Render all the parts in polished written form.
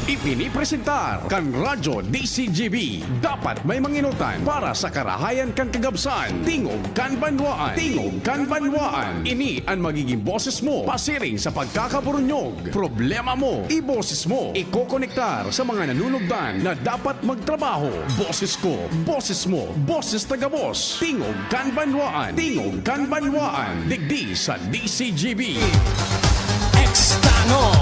Ipinipresentar kan Radyo DCGB. Dapat may manginutan para sa karahayan kan kagabsan. Tingog kan banwaan. Tingog kan banwaan. Ini ang magiging boses mo pasiring sa pagkakaburunyog. Problema mo, iboses mo. Ikokonektar sa mga nanunugdan na dapat magtrabaho. Boses ko, boses mo, boses taga-boss. Tingog kan banwaan. Tingog kan banwaan. Digdi sa DCGB. Extano.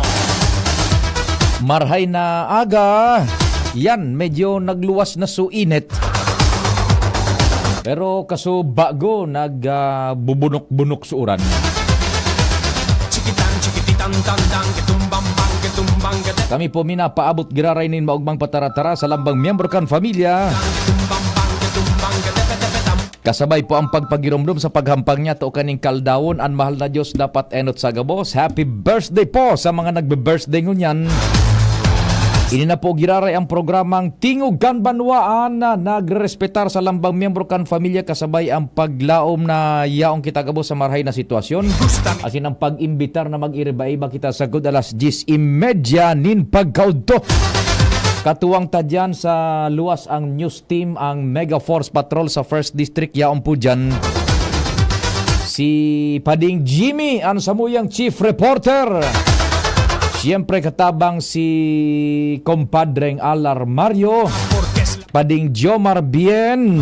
Marhay na aga. Yan, medyo nagluwas na suinit. Pero kaso bago nagbubunok-bunok suuran. Kami po minapaabot girarainin maugmang pataratara sa lambang miyembro kan familia. Kasabay po ang pagpagiromdom sa paghampang niya to kaning kaldawon. Ang mahal na Diyos dapat enot sa gabos. Happy birthday po sa mga nagbe-birthday ngunyan. Ini na po giraray ang programang Tingog kan Banwaan na nagrespetar sa lambang miyembro kan familia kasabay ang paglaom na yaong kita gabos sa marhay na sitwasyon. Asin ang pag-imbitar na mag-iriba-iba kita sa good alas 10:30 nin pagkaudto. Katuwang tadyan sa luwas ang news team, ang Mega Force Patrol sa 1st District, yaong po dyan. Si Pading Jimmy, ang samuyang chief reporter. Siyempre katabang si Compadreng Alar Mario, Pading Jomar Bien,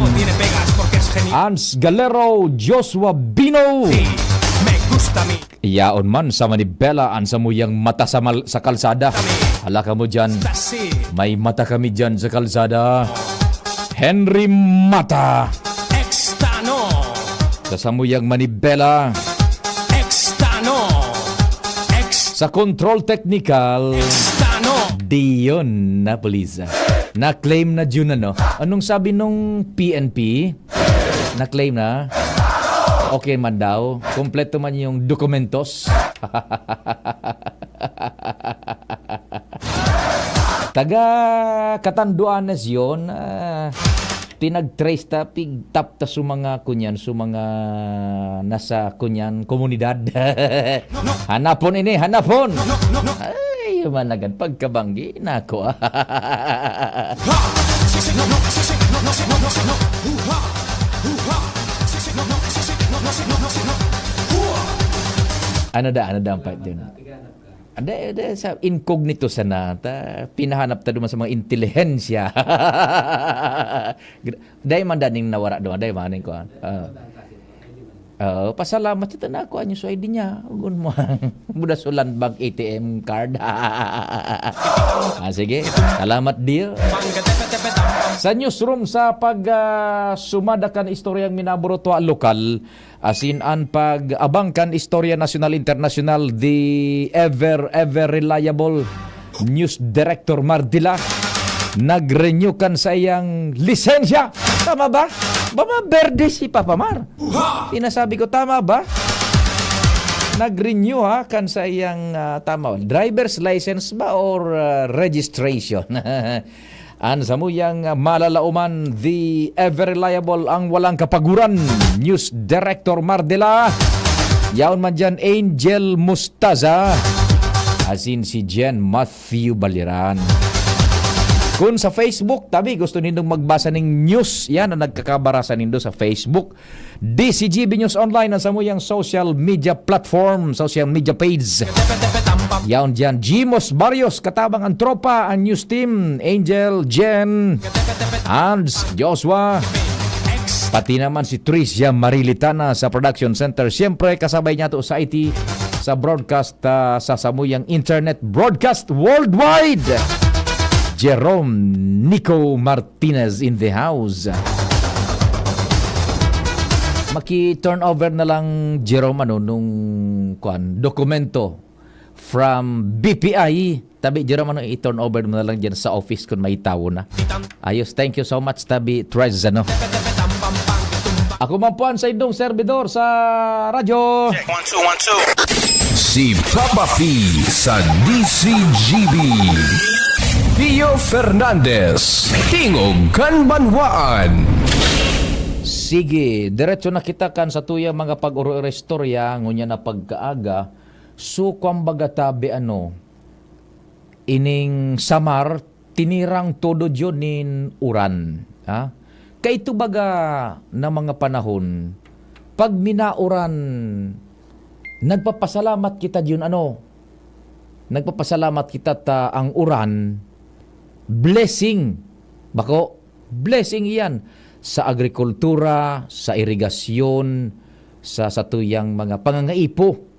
Ans Galero, Joshua Bino. Iyaon man sa Manibela ang samuyang mata sa kalsada. Hala ka mo dyan, may mata kami dyan sa kalsada. Henry Mata sa samuyang Manibela. Sa control technical, Dion Napoliza. Na-claim na June ano? Anong sabi nung PNP? Na-claim na? Okay man daw. Kompleto man yung dokumentos. Taga Katanduanes yun. Tinag-trace ta, pig-tap ta sa mga kunyan, sa mga nasa kunyan komunidad. Hanapon ini, hanapon! Ay, managan pagkabanggi na ako. Ano ang part din? Ada sa incognito sana ta pinahanap ta duman sa mga intelihensya. Dai man daning nawara do, dai man ko. Pasalamat kita na ako anyo so ID niya. Ugon mo. Buda sulan bank ATM card. Sige. Salamat dear. Sa newsroom sa sumadakan istoryang minaburo to lokal, asin an pag-abangkan istorya national international, the ever reliable news director Mardila nag-renew kan sa iyang lisensya. Tama ba? Baba berde si Papa Mar. Sinasabi ko tama ba? Nag-renew kan sa iyang tama driver's license ba or registration? An samuyang malalauman, the ever reliable, ang walang kapaguran, news director Mardela. Yaon man dyan Angel Mustaza, asin si Jen Matthew Baliran. Kung sa Facebook, tabi gusto nindong magbasa ng news, yan ang nagkakabarasan nindo sa Facebook. DCGB News Online ang samuyang social media platform, social media page. Yaon dyan, Jimos Barrios, katabang ang tropa, ang news team, Angel, Jen, Hans, Joshua, pati naman si Tricia Marilitana sa production center. Siyempre, kasabay niya to sa IT, sa broadcast, sa samuyang internet broadcast worldwide. Jerome Nico Martinez in the house. Maki-turnover na lang Jerome nung dokumento from BPI. Tabi Jerome i-turnover mo na lang dyan sa office kung may tao na. Ayos, thank you so much Tabi Trez Ako man po ang sa indong servidor sa radyo. Check, 1 2 1 2. Si Papa P sa DCGB. Pio Fernandez, Tingog kan Banwaan. Sige, diretso na kita kan sa tuyang mga pag-uro-restorya ngunya na pagkaaga. So kumbaga tabi ining Samar tinirang todo dyon nin uran. Kaya ito baga na mga panahon, pag minauran, nagpapasalamat kita dyon nagpapasalamat kita ta ang uran, blessing. Bako, blessing iyan sa agrikultura, sa irigasyon, sa satuyang mga pangangaipo.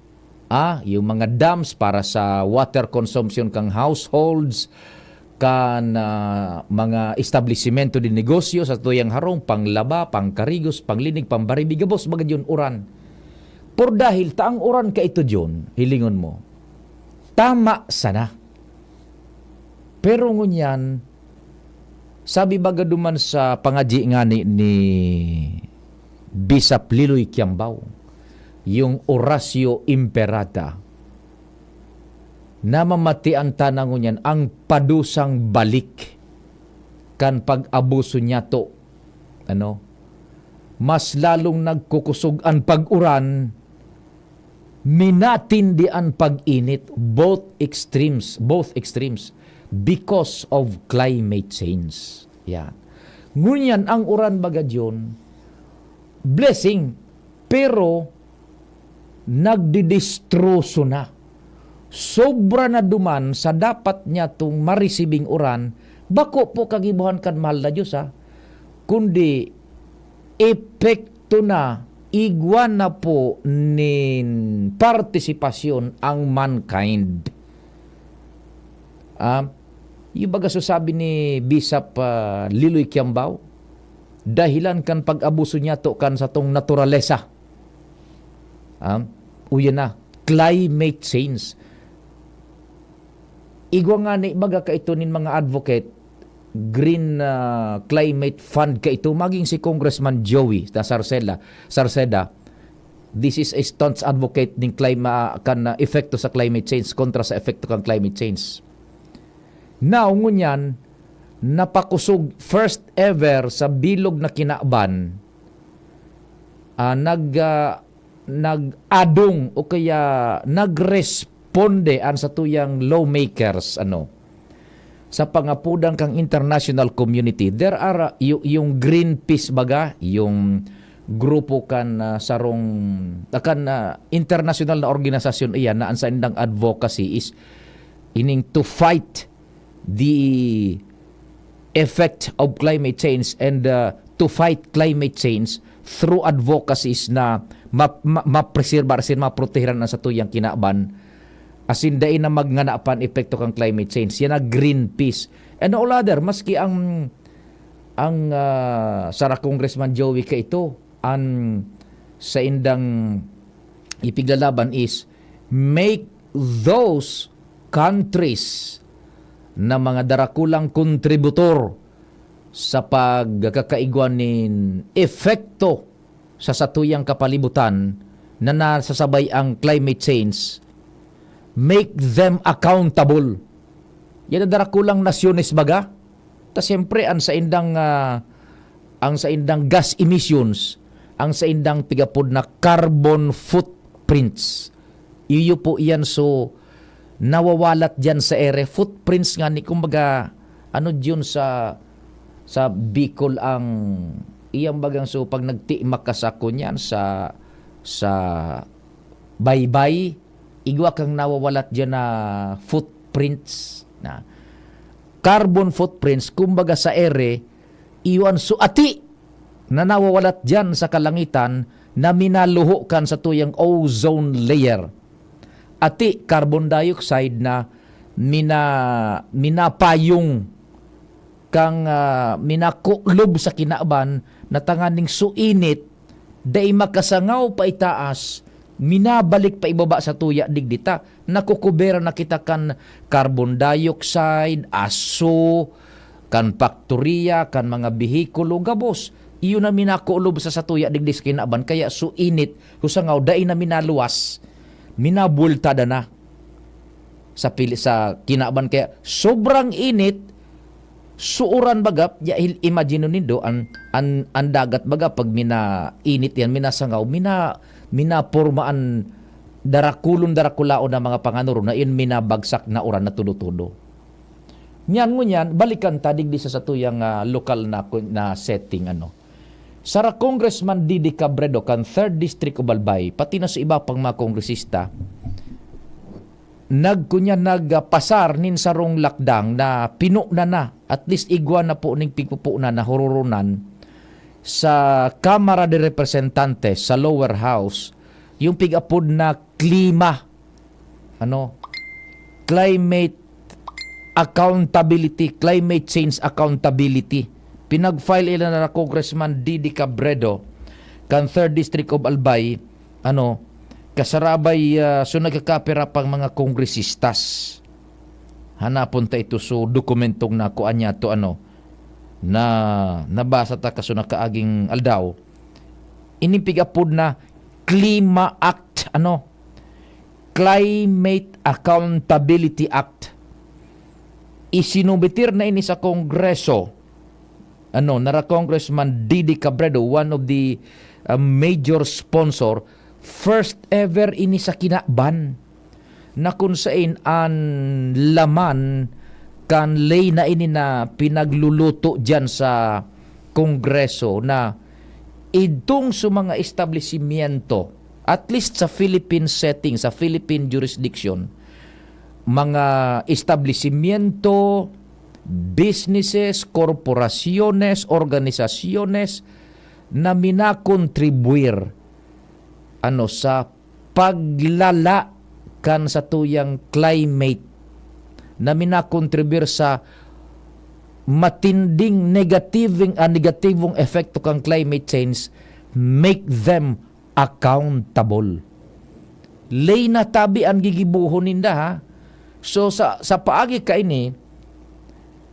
Yung mga dams para sa water consumption kang households, kan mga establishmento di negosyo sa tuyang harong, panglaba, pangkarigos, panglinig, pambaribigabos, bagad yun uran. Por dahil taang uran ka ito dyon, hilingon mo, tama sana. Pero ngunyan, sabi baga duman sa pangaji nga ni Bishop Liloy Quiambao, yung Horacio Imperata, na mamatian tanang ngunyan ang padusang balik kan pag-abuso niya to. Mas lalong nagkukusog ang pag-uran, minatindian pag-init, both extremes because of climate change. Ngunyan ang uran bagad yun, blessing, pero nagdidistroso na. Sobra na duman sa dapat niya itong marisibing uran, bako po kagibuhan kan mahal na Diyos kundi epekto na, igwan na po nin partisipasyon ang mankind. Yung baga sabi ni Bishop Liloy Quiambao, dahilan kan pag-abuso niya to kan sa tong naturalesa. Uyan na, climate change. Igwa nga ni baga ka ito nin mga advocate, Green Climate Fund ka ito, maging si Congressman Joey Sarceda. This is a staunch advocate ng kan epekto sa climate change kontra sa epekto kan climate change. Now, ngunyan, napakusog first ever sa bilog na Kinaban, nag-adong o kaya nagresponde an sa tuyang lawmakers sa pangapudang kang international community. There are yung Greenpeace baga, yung grupo kan sarong international na organisasyon iyan na ansa indang advocacy is ining to fight the effect of climate change and to fight climate change through advocacies na mapreserbar sin maprotehiran na sa tuyang Kinaban, asin dain na magnanapan epekto kang climate change. Yan na Greenpeace and all other, maski ang Sara Congressman Joey ka ito sa indang ipiglalaban is make those countries na mga darakulang kontributor sa pagkakaigwan nin epekto sa satuyang kapalibutan na nasasabay ang climate change, make them accountable. Yan ang darakulang nasyones baga. Ta siyempre ang sa indang gas emissions, ang sa indang pigapod na carbon footprints. Iyo po iyan nawawalat dyan sa ere. Footprints nga ni kumbaga dyan sa Bicol ang iyang bagang pag nagtiimak ka sa kunyan sa baybay, igwa kang nawawalat dyan na footprints na carbon footprints kumbaga sa ere, iwan ati na nawawalat dyan sa kalangitan na minaluho kan sa tuyang ozone layer. Ati carbon dioxide na minapayong kang minakulob sa Kinaban na tanganing suinit day makasangaw pa itaas, minabalik pa ibaba sa tuya digdita, nakukubera na kita kan carbon dioxide, aso, kan faktorya, kan mga bihikulo, gabos. Iyo na minakulob sa tuya digdis Kinaban, kaya suinit kusangaw day na minaluwas, minabultada na sa Kinaban, kaya sobrang init. Suuran bagap, imagine nindo ang dagat baga pag init yan, minasangaw, minapurmaan darakulaon na mga panganuro na yun minabagsak na uran na tudo-tudo. Nyan ngunyan, balikan tadig di sa satuyang lokal na setting Sara Congressman Didi Cabredo kan 3rd District of Albay, pati na sa iba pang mga kongresista, nagpasar nin sarong lakdang na pino na at least igwa na po ning pigpupo na nahururunan sa Kamara de Representantes sa lower house yung pigapod na climate accountability, climate change accountability. Pinag-file ila na Congressman Didi Cabredo kan 3rd District of Albay, kasarabay so nagkakapira pang mga kongresistas. Hanapon ta ito so dokumentong na kuan niya to na nabasa ta kaso nakaaging aldaw. Inipigapod na Klima Act, Climate Accountability Act. Isinubitir na ini sa Kongreso. Nara Congressman Didi Cabredo, one of the major sponsor, first ever ini sa kinakban na kung saan ang laman kan lay na ini na pinagluluto dyan sa Kongreso na idong sa mga establishmento, at least sa Philippine setting, sa Philippine jurisdiction, mga establishmento, businesses, korporasyones, organisasyones na minakontribuir sa paglala kan sa tuyang climate, na minakontribuir sa matinding negatibong epekto kang climate change, make them accountable. Lay na tabi ang gigibuhon ninda ha. So sa paagi ka ini,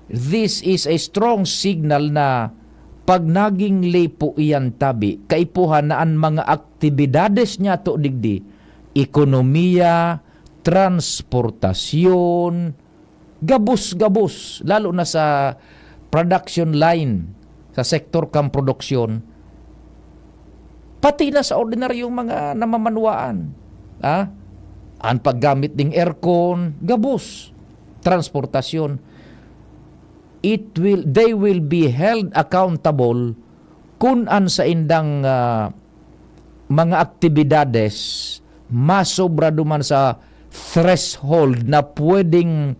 this is a strong signal na pag naging lepo iyan tabi, kaipuhan na ang mga aktibidades niya to digdi, ekonomiya, transportasyon, gabos-gabos, lalo na sa production line, sa sektor kang produksyon, pati na sa ordinaryong mga namamanwaan. Ang paggamit ng aircon, gabos, transportasyon, they will be held accountable kung an sa indang mga aktibidades masobra duman sa threshold na pwedeng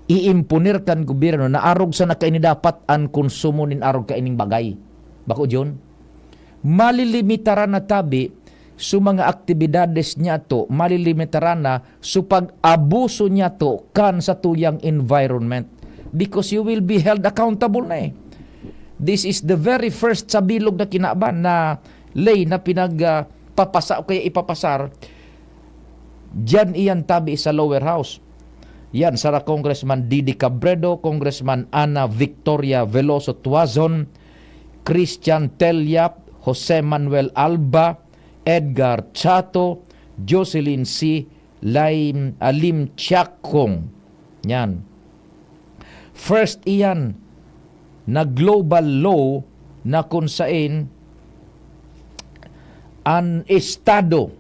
iimpunir kan gobyerno na arog sa nakaini dapat ang konsumo nin arog kaining bagay. Bako John, malilimitaran na tabi sa mga aktibidades niya to, malilimitaran na sa pag-abuso niya to kan sa tuyang environment. Because you will be held accountable na This is the very first sa bilog na kinaban na lay na pinagpapasa o kaya ipapasar diyan iyan tabi sa lower house. Yan, Sara Congressman Didi Cabredo, Congressman Ana Victoria Veloso Tuazon, Christian Telyap, Jose Manuel Alba, Edgar Chato, Jocelyn C. Lim Chakong. Yan. First iyan na global law na kung saan ang estado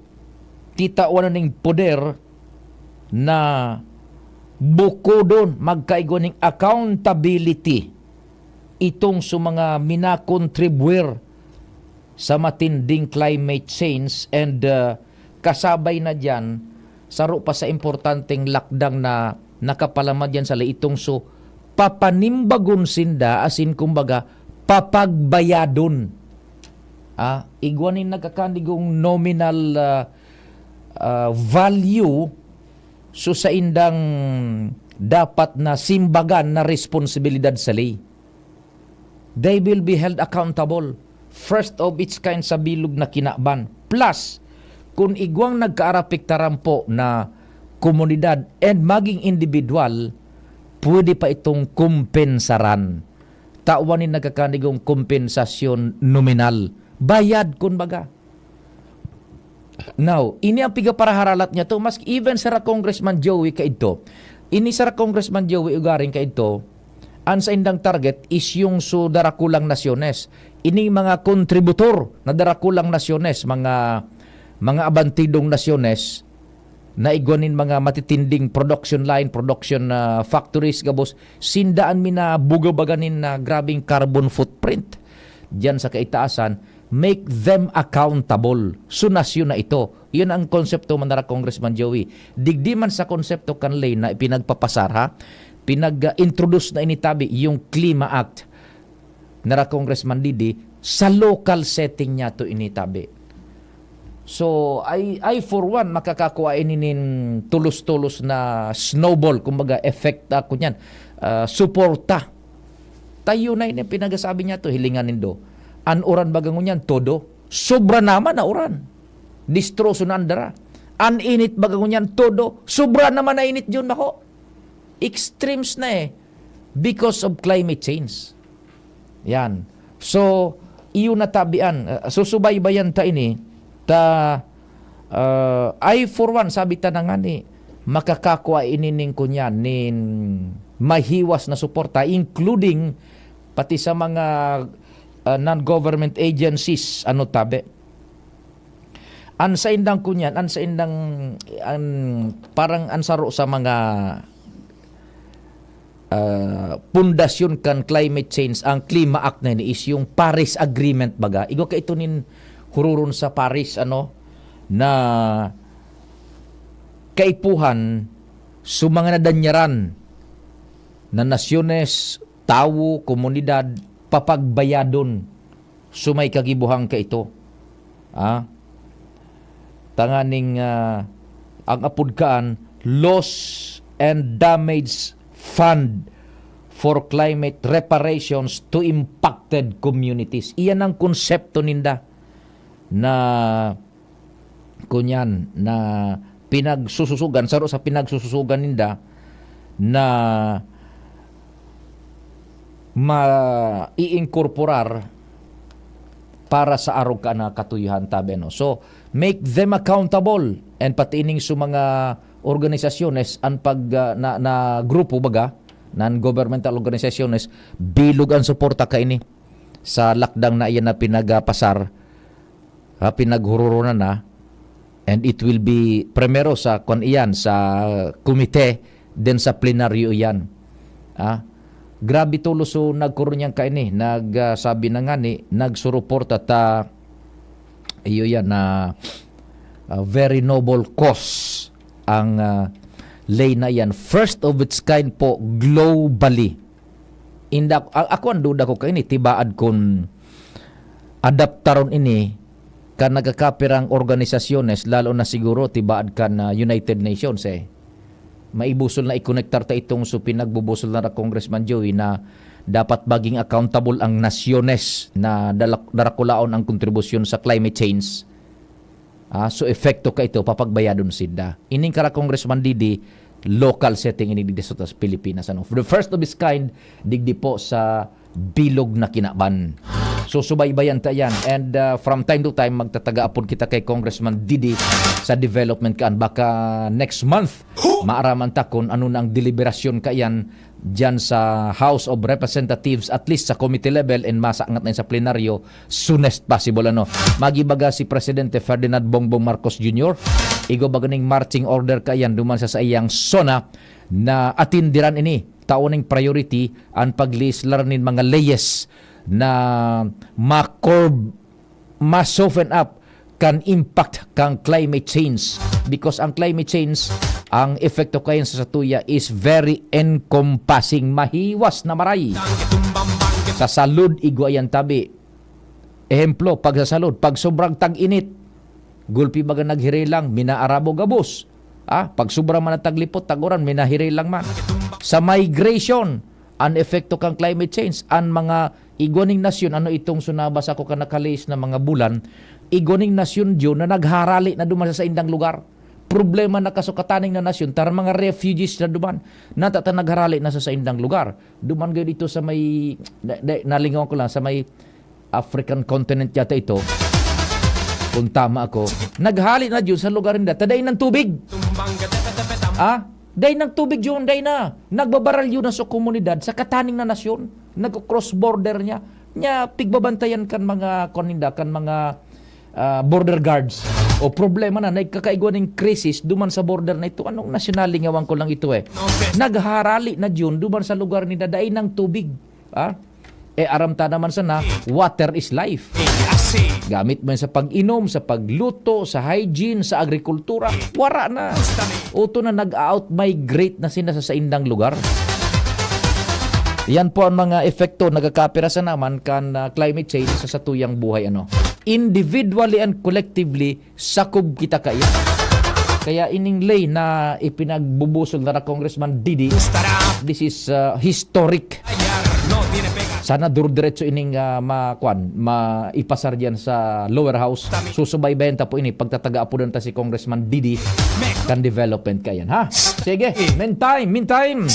titawan ng poder na buko doon magkaigo ng accountability itong sa mga minakontribuer sa matinding climate change and kasabay na dyan saro pa sa importanteng lakdang na nakapalamad yan sa laitong so papanimbagon sinda asin kumbaga papagbayadon. Igwanin nagkakandigong nominal value so sa indang dapat na simbagan na responsibilidad sa lay. They will be held accountable. First of its kind sa bilog na kinakban. Plus, kung igwang nagkaarapiktaran po na komunidad and maging individual, pwede pa itong kumpensaran. Tawanin nagkakanigong kompensasyon nominal. Bayad kun baga. Now, ini ang piga para haralat niya to. Mas even sa Congressman Joey ka ito. Ini sa Congressman Joey ugaring ka ito. Ang sa indang target is yung so darakulang nasyones. Ini mga kontributor na darakulang nasyones, mga abantidong nasyones, na igwanin mga matitinding production line, production factories gabos, sindaan mi na bugabaganin na grabing carbon footprint diyan sa kaitaasan, make them accountable. Sunasyon na ito. Yun ang konsepto manara Congressman Joey. Digdi man sa konsepto kanlay na pinagpapasar ha, pinag-introduce na initabi yung Klima Act nara Congressman Didi sa local setting niya to initabi. So, I for one, makakakuha inin tulos-tulos na snowball, kumbaga, effect ako niyan. Suporta. Tayo na yun, pinagasabi niya to, hilinganin do. An uran bagang niyan, todo. Sobra naman na uran. Distro sunandara. An init bagang niyan, todo. Sobra naman na init yun, mako. Extremes na because of climate change. Yan. So, iyon natabian. Susubaybayan ta ini. I for one, sabi ta na nga ni, makakakuha inining ko niyan, nin mahiwas na suporta, including pati sa mga non-government agencies, ano tabi. Ansa indang ko niyan, ansa indang, parang ansaro sa mga pundasyon kan climate change, ang Klima Act na is yung Paris Agreement baga. Igo ka ito nin hururun sa Paris, na kaipuhan sa mga nadanyaran na nasyones, tao, komunidad, papagbayadon sumay kagibuhang ka ito. Tanganing ang apudkaan, Loss and Damage Fund for Climate Reparations to Impacted Communities. Iyan ang konsepto ninda na kunyan na pinagsususugan saro sa pinagsususugan ninda na ma-i-incorporar para sa arog ka na katuyuhan tabi, no? So, make them accountable and pati ining sa mga organisasyones ang pag na grupo baga, non-governmental organizations, bilog ang suporta ka ini sa lakdang na iyan na pinagpasar, pinaghururunan na, and it will be primero sa iyan sa komite, then sa plenaryo iyan. Grabe tulos so nagkaroon niyang kaini, nagsabi na nga ni, nagsuruporta ta iyo yan na very noble cause ang lay na yan. First of its kind po globally. Ako ang duda ko kaini, tibaad kung adaptaron ini kan nagkakapirang organisasyones, lalo na siguro tibaad kan United Nations maibusol na i-connectar ta itong so pinagbubusol na Congressman Joey na dapat maging accountable ang nasyones na darakulaon ang kontribusyon sa climate change. So efekto ka ito papagbayadon sida. Ining kara Congressman Didi, local setting ini digdi sa Pilipinas. For the first of its kind, digdi po sa bilog na kinaban. So subaybayan ta yan. And from time to time, magtataga-apon kita kay Congressman Didi sa development kaan. Baka next month, maaraman ta kung ano na ang deliberasyon ka yan dyan sa House of Representatives, at least sa committee level, and masaangat na sa plenaryo soonest possible. Magibaga si Presidente Ferdinand Bongbong Marcos Jr. Igo baganing marching order ka yan duman sa iyang sona na atindiran ini taoning priority ang paglislar nin mga leyes na ma-soften up kan impact kang climate change, because ang climate change, ang epekto kayan sa satuya is very encompassing, mahiwas na maray. Sa salud, igwayan tabi. Ehemplo, pag sa salud, pag sobrang tag-init, gulpi baga naghiray lang, minaarabo gabos. Pag sobrang man taglipot, taguran, minahiray lang man. Sa migration, ang epekto kang climate change, ang mga igoning nasyon, ano itong sunabas ako ka nakalis na mga bulan, igoning nasyon dyan na nagharali na duman sa indang lugar. Problema na kasukataning na nasyon, tar mga refugees na duman, natata nagharali na sa indang lugar. Duman gayon dito sa may, nalingaw ko lang, sa may African continent yata ito, kung tama ako, naghali na dyan sa lugar nila, taday ng tubig. Day ng tubig yun, day na. Nagbabaral yun na sa komunidad, sa kataning na nasyon. Nag-cross border niya. Pigbabantayan kan mga koninda, kan mga border guards. O problema na, nagkakaigwa ng krisis duman sa border na ito. Anong nasyonali ngawang ko lang ito Nagharali na dyan duman sa lugar ni Daday ng tubig. Aramta naman sana, water is life. Gamit mo yan sa pag-inom, sa pagluto, sa hygiene, sa agrikultura. Wara na. Uto na nag-out-migrate na sila sa indang lugar. Yan po ang mga epekto nagakapira sa naman kan climate change sa satuyang buhay individually and collectively sakob kita kaya. Kaya ining lay na ipinagbubusol na Congressman Didi, this is historic. Sana durdiretso ining maipasar diyan sa lower house. Susubaybayan ta po ini pagtataga po ta si Congressman Didi kan development kayan ha. Sige, meantime.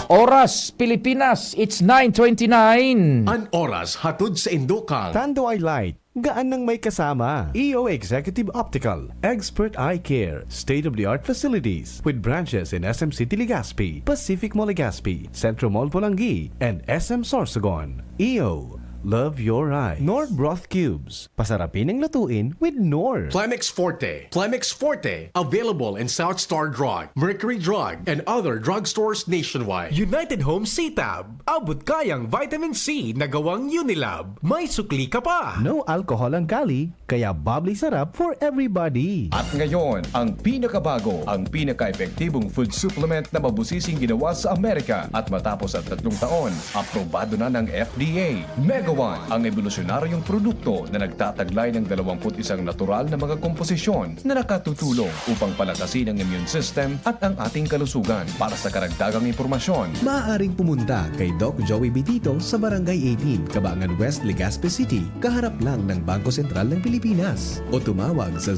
Oras Pilipinas, it's 9:29. An oras hatod sa Indokang. Tanduay Light, gaan ng may kasama. EO Executive Optical, Expert Eye Care, state-of-the-art facilities with branches in SM City Legazpi, Pacific Mall Legazpi, Centro Mall Pulangi, and SM Sorsogon. EO, love your eye. Nor Broth Cubes, pasarapin ang lutuin with Nor. Plemex Forte. Plemex Forte. Available in South Star Drug, Mercury Drug, and other drugstores nationwide. United Home C-Tab. Abot kayang vitamin C na gawang Unilab. May sukli ka pa. No alcohol ang kali, kaya bubbly sarap for everybody. At ngayon, ang pinakabago, ang pinaka-epektibong food supplement na mabusising ginawa sa Amerika at matapos at 3 taon, aprobado na ng FDA. Mega One, ang evolusyonaryong produkto na nagtataglay ng 21 natural na mga komposisyon na nakatutulong upang palakasin ang immune system at ang ating kalusugan. Para sa karagdagang impormasyon, maaaring pumunta kay Doc Joey Bitito sa Barangay 18, Cabangan West, Legazpi City, kaharap lang ng Bangko Sentral ng Pilipinas. O tumawag sa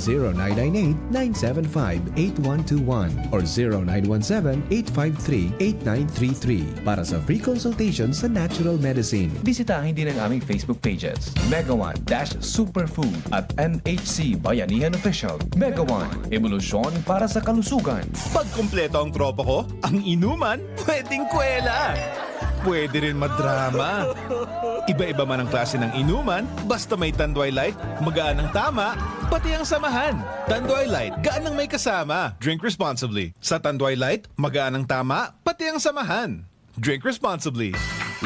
0998-975-8121 or 0917-853-8933 para sa free consultation sa natural medicine. bisitahin din ang aming Facebook pages, Mega One-Superfood at MHC Bayanihan Official. Mega One, evolusyon para sa kalusugan. Pag kumpleto ang tropa ko, ang inuman, pwedeng kwela. Pwede rin madrama. Iba-iba man ang klase ng inuman, basta may Tanduay Light, magaan ang tama, pati ang samahan. Tanduay Light, gaan ang may kasama. Drink responsibly. Sa Tanduay Light, magaan ang tama, pati ang samahan. Drink responsibly.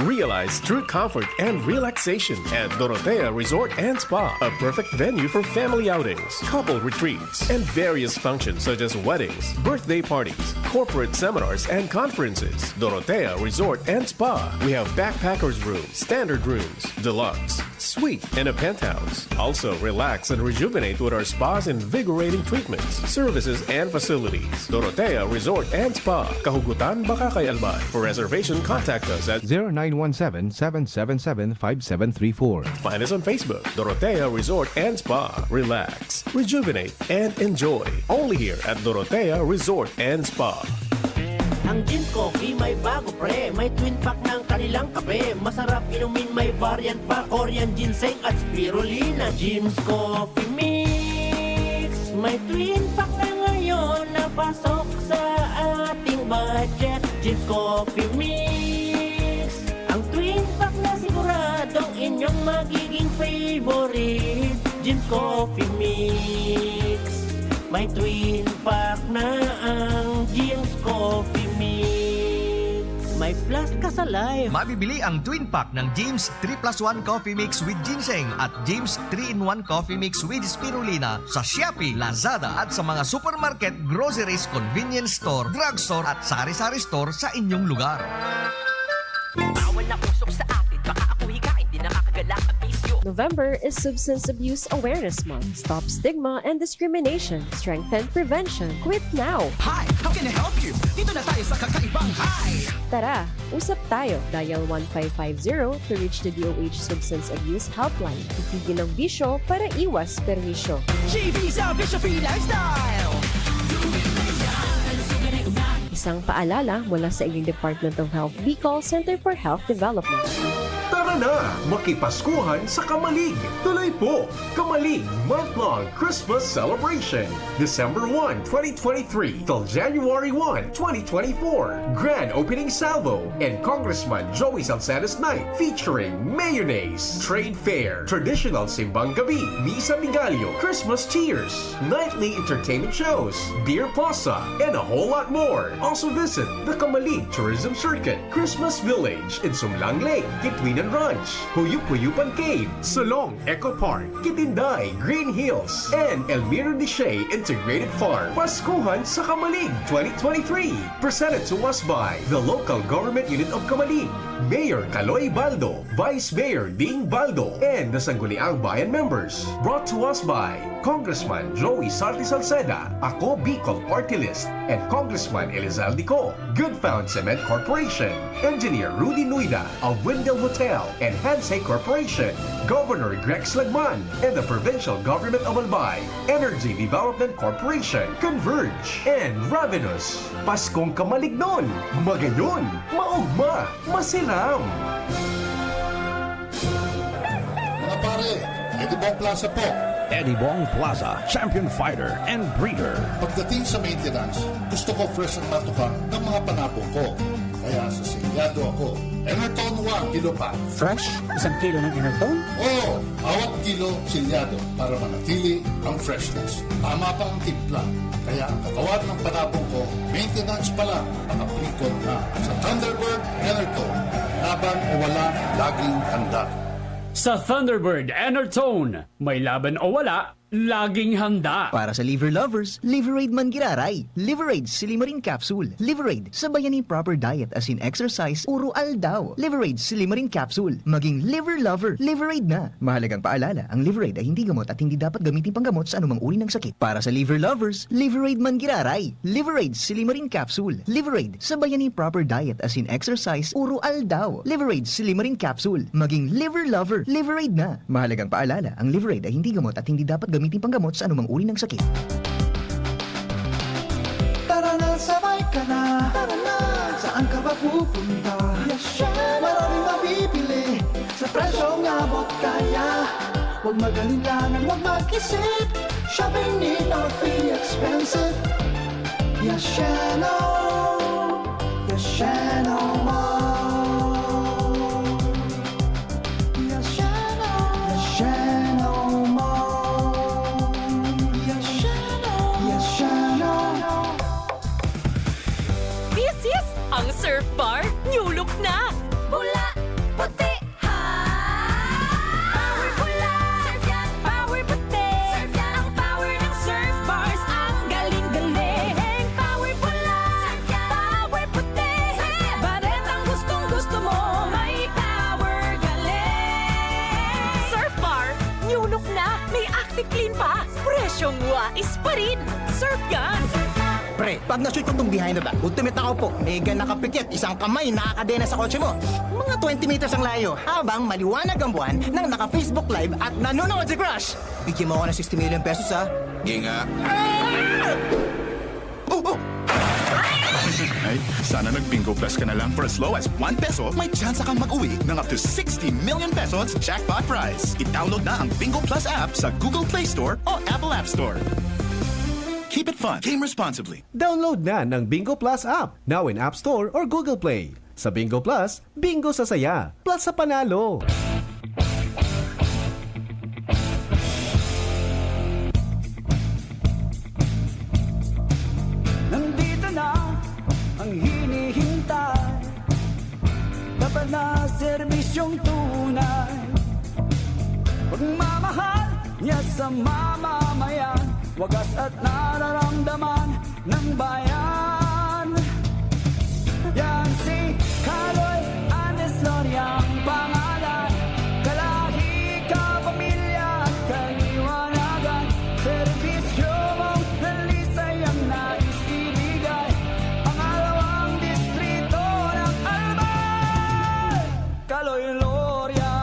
Realize true comfort and relaxation at Dorotea Resort and Spa, a perfect venue for family outings, couple retreats, and various functions such as weddings, birthday parties, corporate seminars, and conferences. Dorotea Resort and Spa. We have backpackers rooms, standard rooms, deluxe, suite, and a penthouse. Also, relax and rejuvenate with our spa's invigorating treatments, services, and facilities. Dorotea Resort and Spa, Kahugutan, Bakakay, Albay. For reservation, contact us at 0917-777-5734. Find us on Facebook, Dorotea Resort and Spa. Relax, rejuvenate, and enjoy. Only here at Dorotea Resort and Spa. Ang Gins Coffee may bago pre, may twin pack ng kanilang kape. Masarap inumin, may variant pa, Korean ginseng at spirulina. Gins Coffee Mix, may twin pack na ngayon na pasok sa ating budget. Gins Coffee Mix, ang twin pack na siguradong inyong magiging favorite. Gins Coffee Mix, may twin pack na ang Gins Coffee Mix. May plus ka sa life. Mabibili ang twin pack ng James 3+1 Coffee Mix with Ginseng at James 3-in-1 Coffee Mix with Spirulina sa Shopee, Lazada at sa mga supermarket, groceries, convenience store, drugstore at sari-sari store sa inyong lugar. Bawal na usok sa atin, baka ako hikain, di nakakagalak ang bisyo. November is Substance Abuse Awareness Month. Stop stigma and discrimination. Strengthen prevention. Quit now. Hi, how can I help you? Dito na tayo sa kakaibang hi! Tara, usap tayo. Dial 1550 to reach the DOH Substance Abuse Helpline. Itigil ang bisyo para iwas perwisyo. G-Visa Bisyo Free Lifestyle! Isang paalala mula sa inyong Department of Health Bicol Center for Health Development. Tara Tara na! Makipaskuhan sa Kamalig! Tuloy po! Kamalig Month-Long Christmas Celebration! December 1, 2023 till January 1, 2024. Grand Opening Salvo and Congressman Joey Salcedo's Night featuring mayonnaise, trade fair, traditional simbang gabi, misa migalio, Christmas cheers, nightly entertainment shows, beer plaza, and a whole lot more. Also visit the Kamalig Tourism Circuit, Christmas Village in Sumlang Lake, Kitwinan Ranch, Huyup-Huyupan Cave, Solong Eco Park, Kitinday, Green Hills, and Elmira Deshay Integrated Farm. Paskuhan sa Kamalig 2023. Presented to us by the local government unit of Kamalig, Mayor Caloy Baldo, Vice Mayor Ding Baldo, and the Sangguniang Bayan members. Brought to us by Congressman Joey Sarti Salceda, Ako Bicol Party List, and Congressman Elizalde Co, Good Found Cement Corporation, Engineer Rudy Nuida of Windell Hotel and Hansay Corporation, Governor Greg Slagman, and the Provincial Government of Albay, Energy Development Corporation, Converge, and Ravenous. Paskong Kamalignon, Magayon, Maugma, Masiram. Mga pare, Eddie Bong Plaza po. Eddie Bong Plaza, champion fighter and breeder. Pagdating sa maintenance, gusto ko fresh ang matuka ng mga panabong ko. Kaya sa silyado ako. Enerton 1 kilo pa. Fresh? Isang kilo ng Enerton? Oo, bawat kilo silyado para manatili ang freshness. Tama pa ang timpla. Kaya ang katawan ng panabong ko, maintenance pa lang, nakapikot na. Sa Thunderbird Enerton, laban o wala, laging handa. Sa Thunderbird Enertone, may laban o wala, laging handa. Para sa liver lovers, Liverade man giraray. Liverade Silimarin Capsule. Liverade, sabayan ni proper diet as in exercise, uro aldaw. Liverade Silimarin Capsule. Maging liver lover, Liverade na. Mahalagang paalala, ang Liverade ay hindi gamot at hindi dapat gamitin panggamot sa anumang uri ng sakit. Para sa liver lovers, Liverade man giraray. Liverade Silimarin Capsule. Liverade, sabayan ni proper diet as in exercise, uro aldaw. Liverade Silimarin Capsule. Maging liver lover, Liverade na. Mahalagang paalala, ang Liverade ay hindi gamot at hindi dapat gamitin panggamot sa anumang uri ng sakit. Tara na, sabay ka na. Tara na, saan ka ba pupunta? Maraming mabibili sa presyong abot kaya. Huwag magalinlangan, huwag mag-isip. Shopping need not be expensive. Yashano, Yashano Mall. Ang surf bar, new look na! Pula, puti, ha! Power pula, surf yan, power puti. Surf yan, ang power ng surf bars, ang galing-galing. Power pula, surf yan, power puti. Baret ang gustong-gusto mo, may power galing. Surf bar, new look na, may active clean pa. Presyong wais pa rin. Surf yan! Pre, pag na-shoot ko itong behind the back, ultimate ako po. Mega nakapikit, isang kamay nakakadena sa kotse mo. Mga 20 meters ang layo, habang maliwanag ang buwan nang naka-Facebook Live at nanonood si Crush. Bigyan mo ako ng 60 million pesos, ha? Ginga. Oh! Ay, sana nag-Bingo Plus ka na lang. For as low as 1 peso, may chance kang mag-uwi ng up to 60 million pesos jackpot prize. I-download na ang Bingo Plus app sa Google Play Store o Apple App Store. Keep it fun. Game responsibly. Download na ng Bingo Plus app, now in App Store or Google Play. Sa Bingo Plus, bingo sa saya, plus sa panalo. Nandito na ang hinihintay, dapat na serbisyong tunay. Pagmamahal niya sa mamamayan, wagas at nararamdaman ng bayan. Yan si Caloy Andes Loria ang pangalan. Kalahi ka, pamilya at kaliwanagan. Serbisyo mong dalisay ang nais ibigay. Pangalawang distrito ng Albay, Caloy Loria.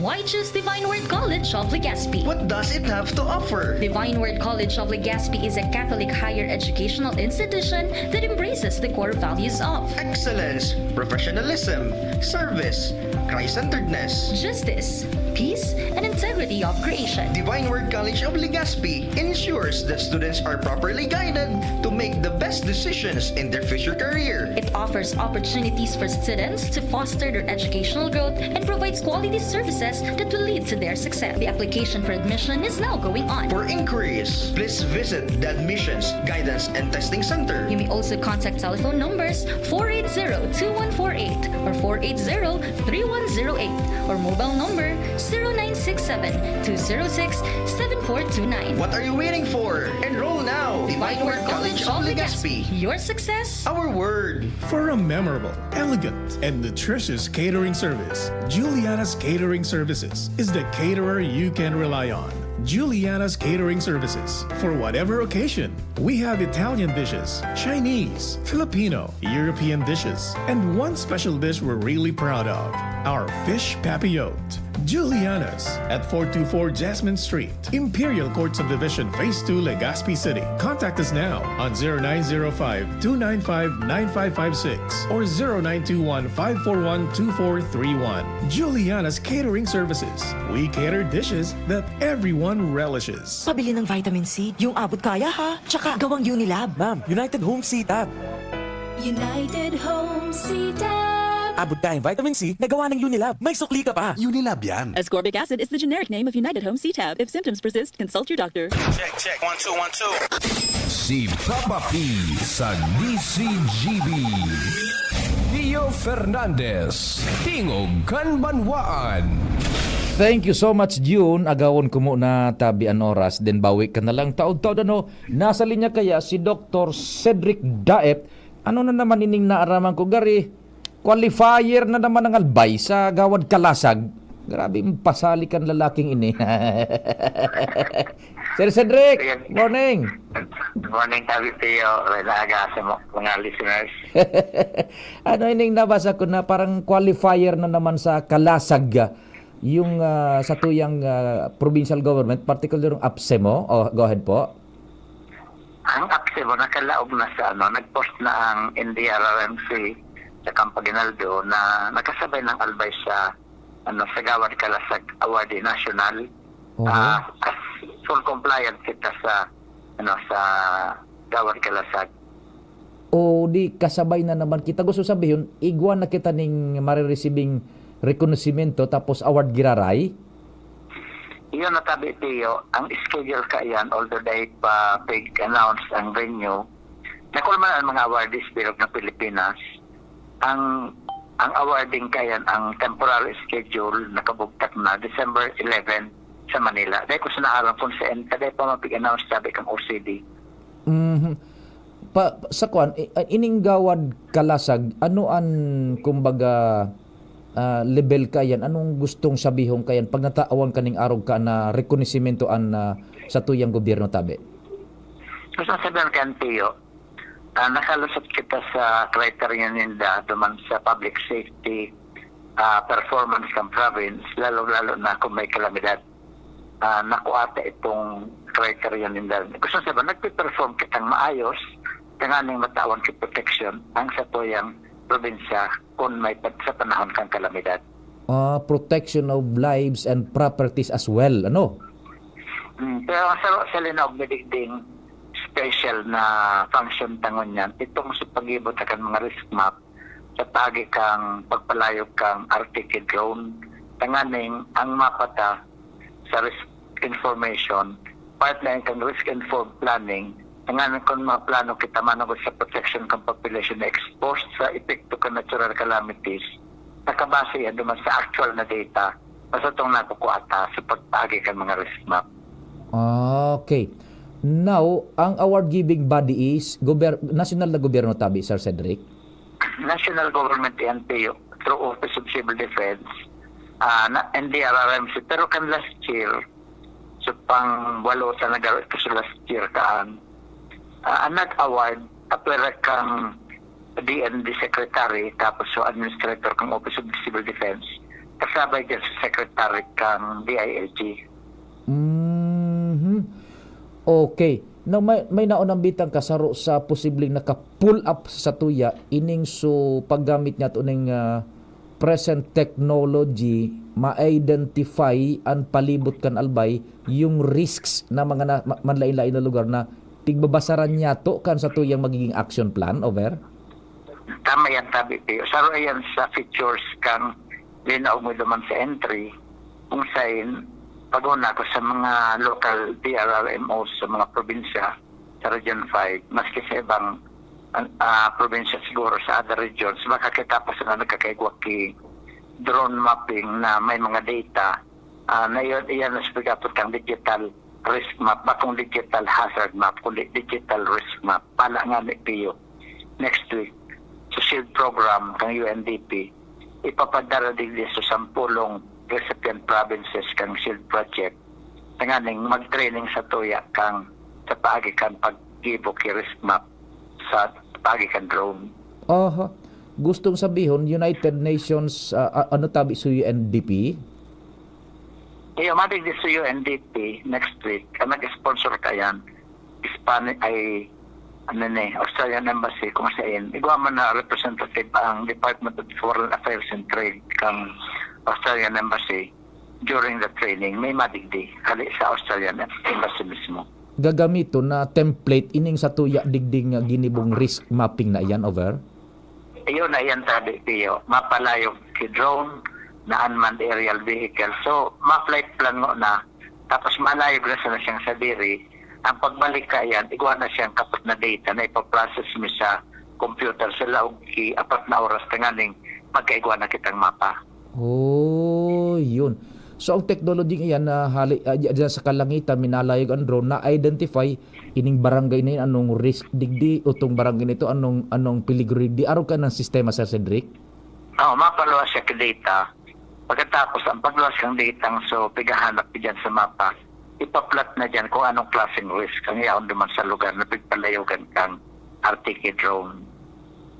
Why choose Divine Word College of Legazpi. What does it have to offer? Divine Word College of Legazpi is a Catholic higher educational institution that embraces the core values of Excellence, professionalism, service, Christ-centeredness, justice, peace, and integrity of creation. Divine Word College of Legazpi ensures that students are properly guided to make the best decisions in their future career. It offers opportunities for students to foster their educational growth and provides quality services that will lead to their success. The application for admission is now going on. For inquiries, please visit the Admissions, Guidance, and Testing Center. You may also contact telephone numbers 480-2148 or 480-3108 or mobile number 0967-206-7429. What are you waiting for? Enroll now! Divine Word College of Legazpi. Your success, our word. For a memorable, elegant, and nutritious catering service, Juliana's Catering Services is the caterer you can rely on. Juliana's Catering Services. For whatever occasion, we have Italian dishes, Chinese, Filipino, European dishes, and one special dish we're really proud of, our fish papillote. Juliana's at 424 Jasmine Street, Imperial Court Subdivision, Phase 2, Legazpi City. Contact us now on 0905-295-9556 or 0921-541-2431. Juliana's Catering Services. We cater dishes that everyone relishes. Pabili ng vitamin C, yung abot kaya ha. Tsaka gawang Unilab. Ma'am, United Home C-Tab. United Home C-Tab. Abot kayang vitamin C na gawa ng Unilab. May sukli ka pa. Unilab yan. Ascorbic acid is the generic name of United Home C-Tab. If symptoms persist, consult your doctor. Check. 1, 2, 1, 2. Si Papa P sa DCGB. Theo Fernandez, Tingog Kanbanwaan. Thank you so much, June. Agawon ko muna tabi an oras, then bawi ka na lang. Taod-taod ano, nasa linya kaya si Dr. Cedric Daep. Ano na naman ining naaraman ko, Gary? Qualifier na naman ng albay sa Gawad Kalasag. Grabe, pasali kan lalaking ini. Sir Cedric, morning. Good morning, Tabi Teo. Relaga sa mga listeners. Ano ining nabasa ko na parang qualifier na naman sa Kalasag. Yung sa tuyang provincial government, particularly yung APSEMO. Oh, go ahead po. Ang APSEMO, nakalaob na sa nag-post na ang NDRRMC sa Campaginaldo na nakasabay ng albay sa sa Gawad Kalasag Awardee National. As full compliant kita sa sa Gawad Kalasag. O di kasabay na naman kita. Gusto sabihin, igwa na kita ning marirecibing rekonosimento tapos award giraray? Iyon na tabi Teo, ang schedule ka yan, although dahil pa announce ang venue, nakulman ang mga awardees bilog ng Pilipinas. Ang awarding kayan ang temporary schedule nakabugtak na December 11 sa Manila. Dahil ko sinaharang kung saan kaday pa mapig-announce sabi kang OCD. Sa kwan, ining Gawad Kalasag, ano an kumbaga level kayan? Anong gustong sabihon kayan pag nataawan kaning arog ka na rekonosimento sa tuyang gobyerno tabi? Gusto sabihin kan Teo, nakalusot kita sa criteria ninda duman sa public safety performance ng province, lalo-lalo na kung may kalamidad. Nakuata itong criteria ninda. Gusto sabihin, nagpe-perform kitang maayos, tanganing matawan kit protection ang sa tuyang probinsya kung may sa panahon kang kalamidad. Protection of lives and properties as well, ano? Pero sa linaog midigding special na function tangon yan, itong sa pag-ibot akan mga risk map sa pagi kang pagpalayo kang RTK drone, tanganing ang mapata sa risk information, part na kang risk-informed planning, tanganing kung mga plano kita managot sa protection kang population na exposed sa epekto ka natural calamities, nakabase yan duman sa actual na data, basta itong nakukuata sa pagpagi kang mga risk map. Okay. Now, ang award-giving body is national na gobyerno tabi, Sir Cedric? National government NPO through Office of Civil Defense, NDRRMC. Pero kan last year, so pang walo sa nagaro ito sa last year kaan, nag-award, apela kang DND Secretary, tapos so Administrator kang Office of Civil Defense, kasabay dyan sa Secretary kang DILG. Okay. Now, may naunang bitang kasaro sa posibleng naka-pull up sa tuya ining so paggamit niya to ning present technology ma-identify ang palibot kan albay yung risks na mga manlain-lain na lugar na tigbabasaran niya to kan sa tuyang magiging action plan. Over? Tama yan, tabi. Saro yan sa features kang linaw mo naman sa entry kung saan pag-una ko sa mga local DRRMOs sa mga probinsya sa Region 5, maski sa ibang probinsya siguro sa other regions, makakita pa sila nagkakaigwa ki drone mapping na may mga data na iyan na sabagapot kang digital risk map, bakong digital hazard map, kundi digital risk map. Pala nga ni Pio. Next week, sa SHIELD program kang UNDP, ipapadara din sa 10 recipient provinces kang SHIELD project nganing mag-training sa tuya kang sa paagi kan pag-gibo ki risk map sa paagi kan drone. Gustong sabihon United Nations ano tabi sa UNDP? Matig sa UNDP next week ang nag-sponsor kayan Hispanic ay Australian Embassy kung saan igwa man na representative ang Department of Foreign Affairs and Trade kang Australian Embassy during the training. May madigdi hali sa Australian Embassy mismo. Gagamito na template ining sa tuya digding nga ginibong risk mapping na iyan. Over? Iyon na yan tabi, Pio. Mapalayo ki drone na unmanned aerial vehicle. So, ma-flight plan mo na. Tapos malayo na sa siyang sa diri. Ang pagbalik ka yan, igwa na siyang kapat na data na ipaprocess mo sa computer sa laog ki 4 na oras tanganing magkaigwa na kitang mapa. Yun. So ang technology iyan na dyan sa kalangitan minalayog ang drone na identify ining barangay na yun anong risk digdi utong barangay nito anong peligro digdi araw ka ng sistema sa Cedric? Mapaluwas siya ka data. Pagkatapos ang pagluwas ng data so pigahanap dyan sa mapa ipaplat na dyan kung anong klaseng risk ang yaon duman sa lugar na pigpalayogan kang RTK drone.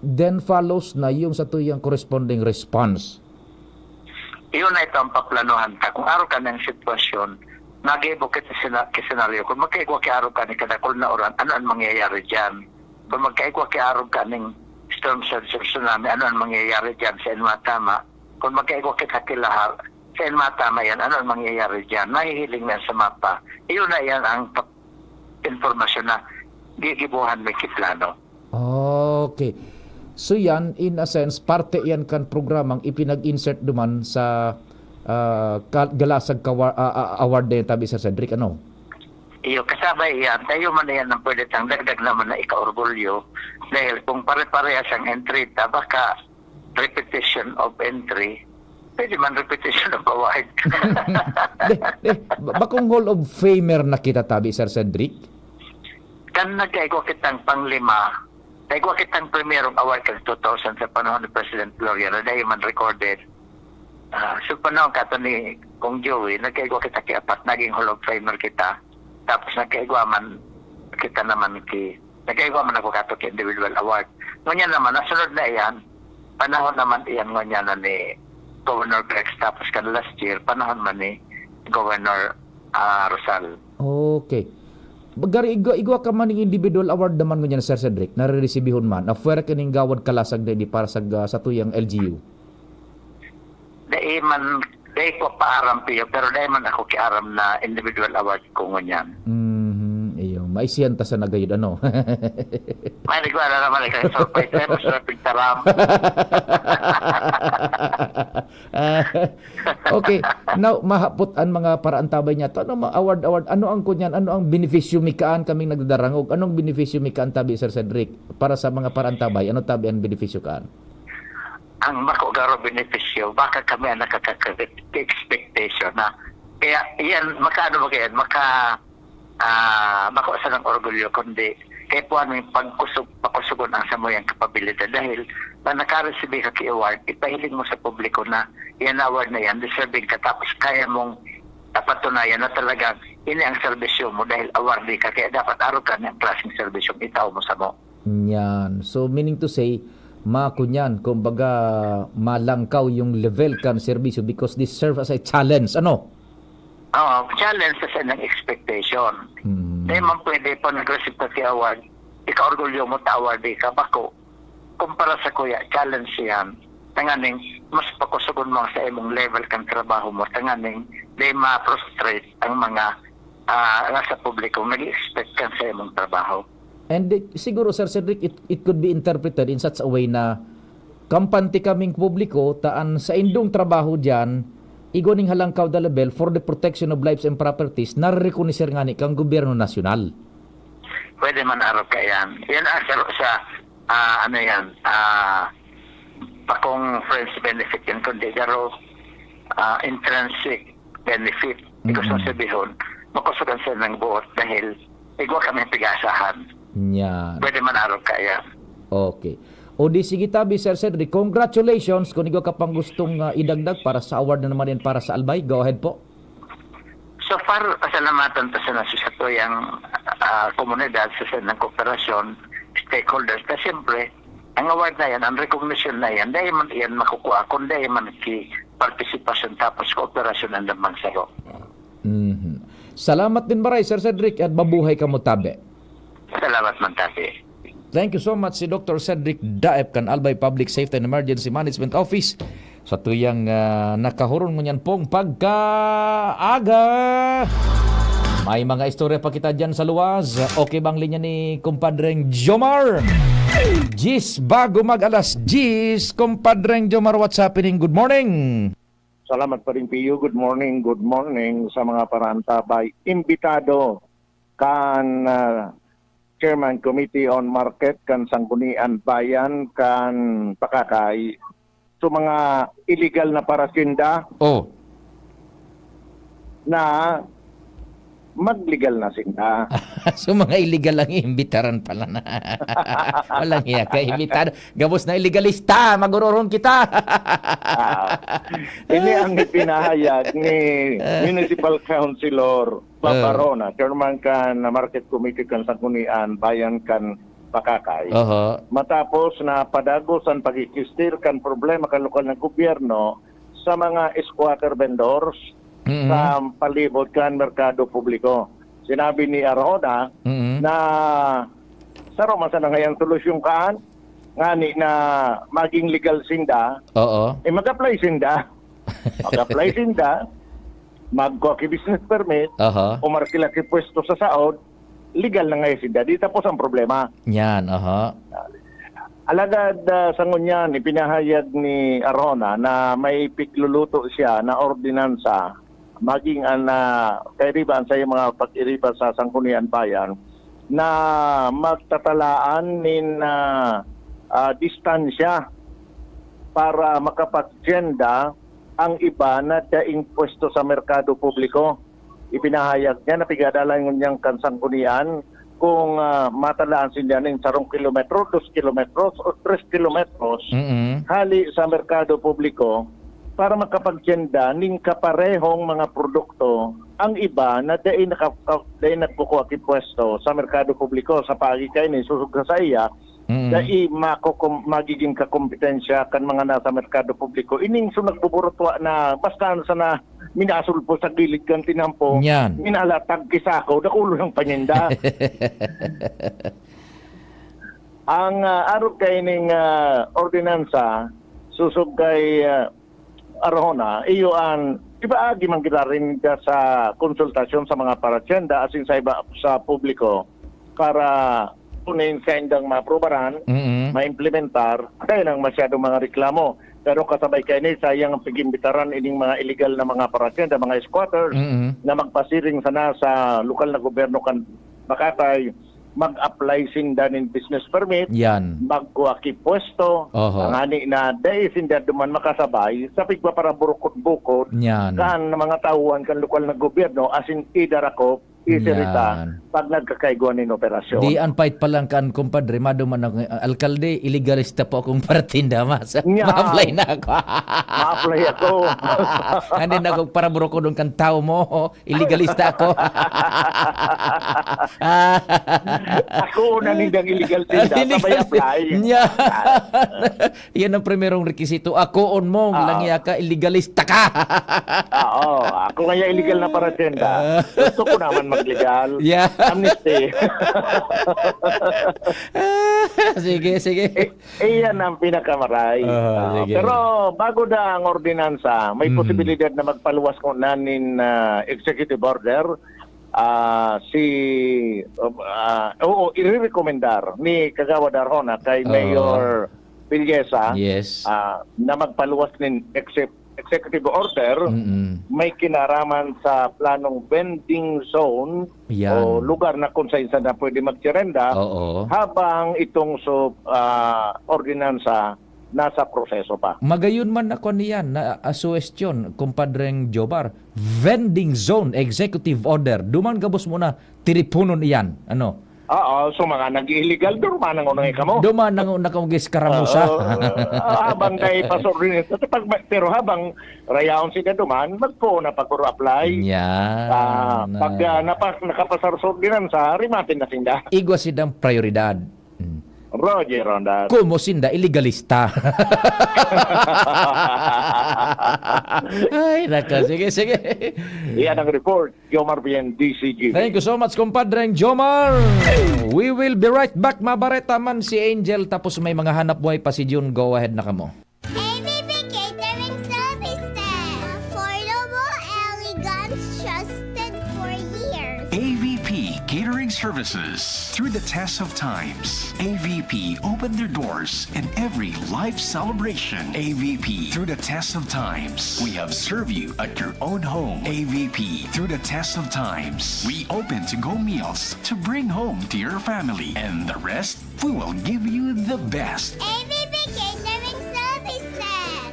Then follows na yung sa tuyang corresponding response. Iyon na ito ang paplanuhan ka. Kung araw ka ng sitwasyon, nag-ibo kita senaryo. Kung magkaigwa ki araw ka ni kadakol na oran, ano ang mangyayari dyan? Kung magkaigwa ki araw ka ng storm surge or tsunami, ano ang mangyayari dyan sa Enmatama? Kung magkaigwa kita kilahar, sa Enmatama yan, ano ang mangyayari dyan? Nahihiling na sa mapa. Iyon na yan ang informasyon na gigibuhan may kiplano. Okay. So yan, in a sense, parte yan kan programang ipinag-insert duman sa Galasag Award din tabi sa Cedric, ano? Iyo, kasabay yan. Tayo man na yan ang pwede tang dagdag naman na ika-orgulyo. Dahil kung pare-parehas ang entry, baka repetition of entry, pwede man repetition of award. Bakong Hall of Famer na kita tabi, Sir Cedric? Kan nagkaigo kitang panglima, nagkaigo kitang primerong award kan 2000 sa panahon ni President Gloria na dahil man recorded. So panahon kato ni Kong Joey, nagkaigo kita ki-4, naging Hall of Famer kita. Tapos nagkaigo man kita naman nagkaigo man ako kato ki individual award. Ngunyan naman, nasunod na iyan, panahon naman iyan ngunyan na ni Governor Grex, tapos kan last year, panahon man ni Governor Rosal. Okay. Bagari igwa ka man ng individual award naman ngunyan, Sir Cedric, nare-resibihon man. Afuera ka ning gawad kalasag na di para sa tuyang LGU. Dahil ko paaram piyo, pero dahil man ako kiaram na individual award ko ngunyan. Iyo, maisiyan ta sa nagayod, ano? May nagwala naman ikaw, surprise na mo sa pigtaram. Okay, now mahapot ang mga paraantabay niya to. Ano award, ano ang kunyan, ano ang benepisyo mikaan kaming nagdadarangog? Anong benepisyo mikaan tabi, Sir Cedric, para sa mga paraantabay? Ano tabi ang benepisyo kaan? Ang makogaro benepisyo, baka kami ang nakaka-expectation na kaya iyan, makaano ba kaya, makuasa ng orgulyo, kundi kaya po ano yung pagkusugon ang samoyang kapabilidad dahil na nakareceive ka ki-award, ipahiling mo sa publiko na yan award na yan, deserving ka, tapos kaya mong patunayan na talaga ini ang serbisyo mo dahil awardee ka, kaya dapat araw ka ng klaseng serbisyo itaw mo sa mo. Yan. So meaning to say, makunyan, kumbaga malangkaw yung level kan serbisyo because this serves as a challenge, ano? challenge sa ng expectation. Di man pwede po nag-receive ka award, ika-orgulyo mo ta award ka bako. Kumpara sa kuya, challenge yan. Tanganing, mas pakusugon mo sa imong level kang trabaho mo. Tanganing, di ma-frustrate ang mga nasa publiko. Nag-expect ka sa imong trabaho. And siguro, Sir Cedric, it could be interpreted in such a way na kampante kaming publiko, taan sa indong trabaho dyan, igoning halangkaw da level for the protection of lives and properties, nare-reconisir nga ni kang gobyerno nasyonal. Pwede man araw ka yan. Yan sa pakong friends benefit yan, kundi garo intrinsic benefit. Gusto sabihin, makusugan sa ng buot dahil igwa kami pigasahan. Yan. Pwede man araw ka yan. Okay. O di sige tabi, Sir Cedric, congratulations kung ikaw ka pang gustong idagdag para sa award na naman yan para sa Albay. Go ahead po. So far, pasalamatan ta sa nasusatoyang komunidad sa ng kooperasyon, stakeholders. Kasi siyempre, ang award na yan, ang recognition na yan, dahil man yan makukuha, kung dahil man participation tapos kooperasyon ang lamang sa'yo. Salamat din maray, Sir Cedric, at mabuhay ka mo tabi. Salamat man tabi. Thank you so much si Dr. Cedric Daep kan Albay Public Safety and Emergency Management Office sa tuyang nakahuron mo niyan pong pagkaaga. May mga istorya pa kita dyan sa luwas. Okay bang linya ni kumpadreng Jomar? Gis, bago mag-alas Gis, kumpadreng Jomar, what's happening? Good morning. Salamat pa rin, Pio. Good morning sa mga parantabay. Imbitado kan Chairman Committee on Market kan Sanggunian Bayan kan Pakakay. So mga illegal na parasinda na mag-legal na sinda. So mga illegal lang iimbitaran pala na. Walang iya ka imbitado. Gabos na illegalista, maguroron kita. Ini ang ipinahayag ni Municipal Councilor Paparona, Chairman kan Market Committee kan Sanggunian Bayan kan Pakakay. Matapos na padagos ang pagkikistir kan problema kan lokal na gobyerno sa mga squatter vendors sa palibot kan merkado publiko. Sinabi ni Arjona na sa Roma na ngayang solusyon kaan ngani na maging legal sinda. Mag-apply sinda. Mag-apply sinda. Magkuha business permit. Umarkila ki pwesto sa saod. Legal na ngayon sinda. Di tapos ang problema. Yan, Alagad sa ngunyan, ipinahayag ni Arjona na may pikluluto siya na ordinansa maging kairiban sa mga pag-iriba sa Sanggunian Bayan na magtatalaan nin distansya para makapag-agenda ang iba na daing pwesto sa merkado publiko. Ipinahayag niya na pigadalan niyang kansanggunian kung matalaan sila ng 1 kilometro, 2 kilometros o 3 kilometros hali sa merkado publiko para makapag-agenda ning kaparehong mga produkto ang iba na daing nagkukuha ki pwesto sa merkado publiko sa pagikay ni susug sa iya dai magiging kakompetensya kan mga nasa merkado publiko ining so nagbuburotwa na basta sa na minasulpo sa gilid kan tinampo minalatag kisako dakulo ng paninda. Ang arog kay ning ordinansa susug kay Arjona, iyo ang ibaagi man kita rin sa konsultasyon sa mga parasyenda asin sa iba sa publiko para kunin sa indang maprobaran, maimplementar, dahil lang masyadong mga reklamo. Pero kasabay kayo ni sayang ang pigimbitaran ining mga illegal na mga parasyenda, mga squatters na magpasiring sana sa lokal na gobyerno kan Makatay, mag-apply sinda ng business permit, magkuha ki pwesto, ngani na dahil sinda duman makasabay, sa pigpa para burukot-bukod, kan mga tauhan kan lokal na gobyerno, asin either ako, isilita Yan. pag nagkakaiguan ng operasyon. Di anpait pa lang kan kumpadre, maduman ako, alkalde, illegalista po akong paratinda, mas. Nya. Ma-apply na ako. Ma-apply ako. Hindi na ako para buro ko doon kan tao mo, illegalista ako. Ako na nindang illegal tinda, sabay apply. Nya. Yan ang primerong rekisito. Ako on mo, langya ka, illegalista ka. Oo, ako nga illegal na paratinda. Gusto ko naman mag-legal. Yeah. Amnesty. Sige. Iyan ang pinakamaray. Sige. Pero bago na ang ordinansa, may posibilidad na magpaluwas ko nanin executive order. I-recommendar ni Kagawad Arjona kay Mayor Villesa Yes. na magpaluwas ng executive order may kinaraman sa planong vending zone Yan. o lugar na kung saan na pwede magtirenda Oo. habang itong ordinansa nasa proseso pa. Magayon man ako niyan na suwestyon, kumpadreng Jobar. Vending zone, executive order. Duman gabos mo na, tiripunon iyan. Ano? Oo, so mga nag-illegal, durman ang unang ikamo. Duman nang nakawagis karamusa. Habang kay pasor rin. Pero habang rayaon sila duman, magpo na pag-apply. Yan. Pag nakapasar sa ordinansa, rimatin na sinda. Igwa sidang prioridad. Roger Ronda. Kumo sinda, illegalista. Ay, naka. Sige. Iyan ang report. Jomar Bien, DCGB. Thank you so much, kumpadreng Jomar. We will be right back. Mabareta man si Angel, tapos may mga hanap buhay pa si June. Go ahead na kamo. ABB Catering Services. Affordable, elegant, trusted for years. AVP Catering Services. Through the test of times, AVP opened their doors in every life celebration. AVP, through the test of times, we have served you at your own home. AVP, through the test of times, we open to-go meals to bring home to your family. And the rest, we will give you the best. ABB Catering Services.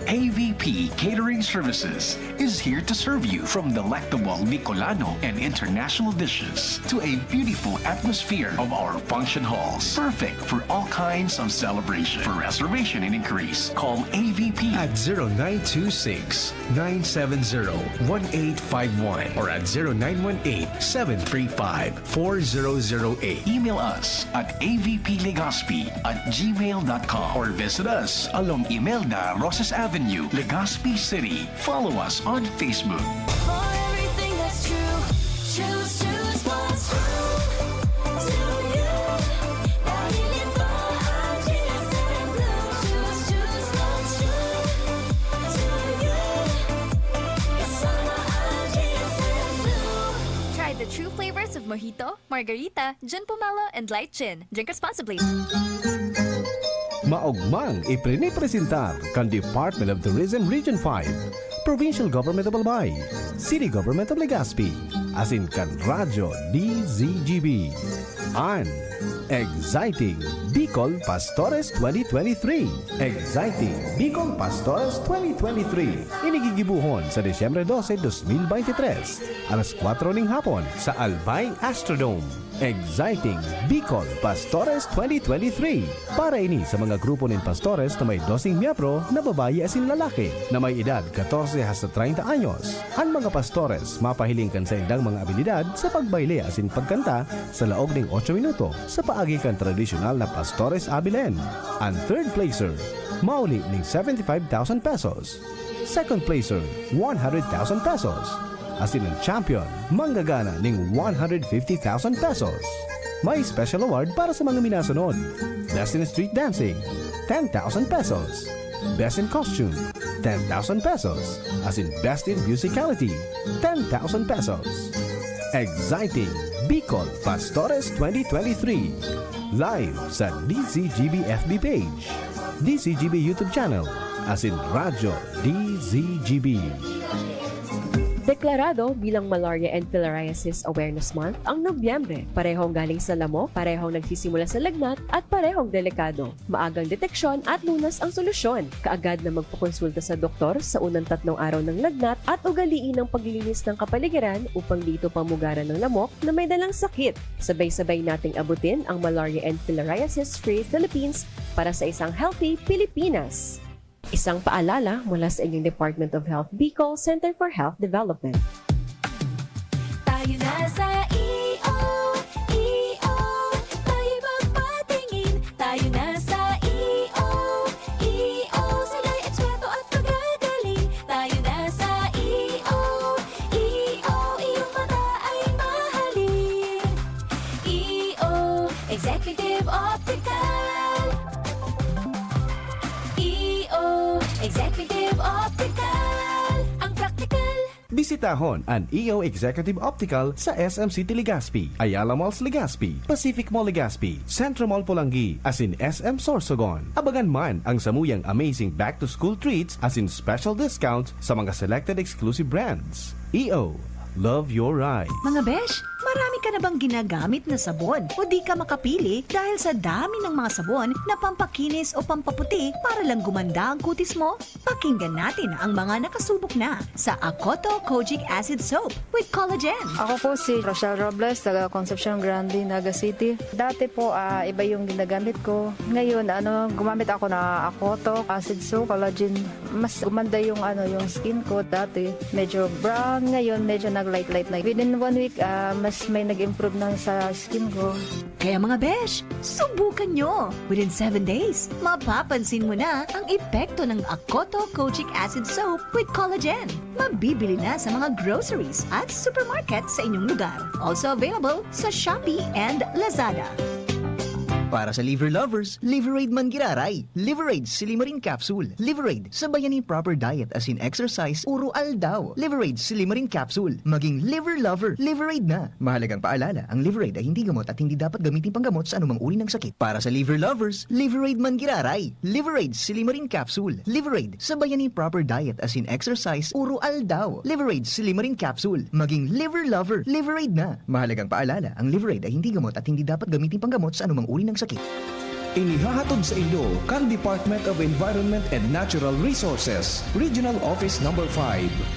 AVP Catering Services is here to serve you from delectable Bicolano and international dishes to a beautiful atmosphere of our function halls. Perfect for all kinds of celebration. For reservation and inquiries, call AVP at 0926-970-1851 or at 0918-735-4008. Email us at avplegazpi@gmail.com or visit us along Imelda Rosas Avenue, Legazpi City. Follow us on Facebook. For everything that's true, choose what's true to you. Dahil ito ang GSM Blue. Choose what's true to you. Kasama ang GSM Blue. Try the true flavors of Mojito, Margarita, Gin Pomelo, and Light Gin. Drink responsibly. Maugmang iprinipresentar kan Department of Tourism Region 5, Provincial Government of Albay, City Government of Legazpi, asin kan Radyo DZGB, an Exciting Bicol Pastores 2023. Exciting Bicol Pastores 2023. Inigigibuhon sa Disyembre 12, 2023, alas 4 ng hapon sa Albay Astrodome. Exciting Bicol Pastores 2023. Para ini sa mga grupo ng pastores na may 12 miyembro na babae asin lalaki na may edad 14 hasta 30 anyos. Ang mga pastores mapahilingkan sa indang mga abilidad sa pagbayle asin pagkanta sa laog ng 8 minuto sa paagi kan tradisyonal na Pastores Abilen. Ang third placer, mauli ng 75,000 pesos. Second placer, 100,000 pesos. Asin ang champion, manggagana ng 150,000 pesos. May special award para sa mga minasunod. Best in Street Dancing, 10,000 pesos. Best in Costume, 10,000 pesos. As in Best in Musicality, 10,000 pesos. Exciting Bicol Pastores 2023. Live sa DZGB FB page, DZGB YouTube channel, as in Radyo DZGB. Deklarado bilang Malaria and Filariasis Awareness Month ang Nobyembre. Parehong galing sa lamok, parehong nagsisimula sa lagnat, at parehong delikado. Maagang deteksyon at lunas ang solusyon. Kaagad na magpakonsulta sa doktor sa unang 3 araw ng lagnat at ugaliin ang paglilinis ng kapaligiran upang dito pamugaran ng lamok na may dalang sakit. Sabay-sabay nating abutin ang Malaria and Filariasis Free Philippines para sa isang healthy Pilipinas. Isang paalala mula sa inyong Department of Health Bicol Center for Health Development. Tayo na sa EO, tayo magpatingin. Tayo na sa EO, sila'y eksperto at magagaling. Tayo na sa EO, iyong mata ay mahalin. EO, Executive Optical. Executive Optical, ang practical. Bisitahon ang EO Executive Optical sa SM City Legazpi, Ayala Malls Legazpi, Pacific Mall Legazpi, Centro Mall Pulangi, as in SM Sorsogon. Abagan man ang samuyang amazing back-to-school treats as in special discounts sa mga selected exclusive brands. EO, love your eyes. Mga besh, marami ka na bang ginagamit na sabon o di ka makapili dahil sa dami ng mga sabon na pampakinis o pampaputi para lang gumanda ang kutis mo? Pakinggan natin ang mga nakasubok na sa Akoto Kojic Acid Soap with Collagen. Ako po si Rochelle Robles, taga Concepcion Grande, Naga City. Dati po iba yung ginagamit ko. Ngayon gumamit ako na Akoto Acid Soap, Collagen. Mas gumanda yung yung skin ko. Dati medyo brown, ngayon medyo nag-light na. Within 1 week mas may nag-improve na sa skin ko. Kaya mga besh, subukan nyo! Within 7 days, mapapansin mo na ang epekto ng Akoto Kojic Acid Soap with Collagen. Mabibili na sa mga groceries at supermarket sa inyong lugar. Also available sa Shopee and Lazada. Para sa liver lovers, Liverade Mangiraray, Liverade Silimarin Capsule, Liverade sa bayani proper diet as in exercise, uro aldaw, Liverade Silimarin Capsule, maging liver lover, Liverade na. Mahalagang paalala, ang Liverade ay hindi gamot at hindi dapat gamitin panggamot sa anumang uri ng sakit. Para sa liver lovers, Liverade Mangiraray, Liverade Silimarin Capsule, Liverade sa bayani proper diet as in exercise, uro aldaw, Liverade Silimarin Capsule, maging liver lover, Liverade na. Mahalagang paalala, ang Liverade ay hindi gamot at hindi dapat gamitin panggamot sa anumang uri ng sakit. Inihahatod sa inyo kan Department of Environment and Natural Resources, Regional Office No. 5,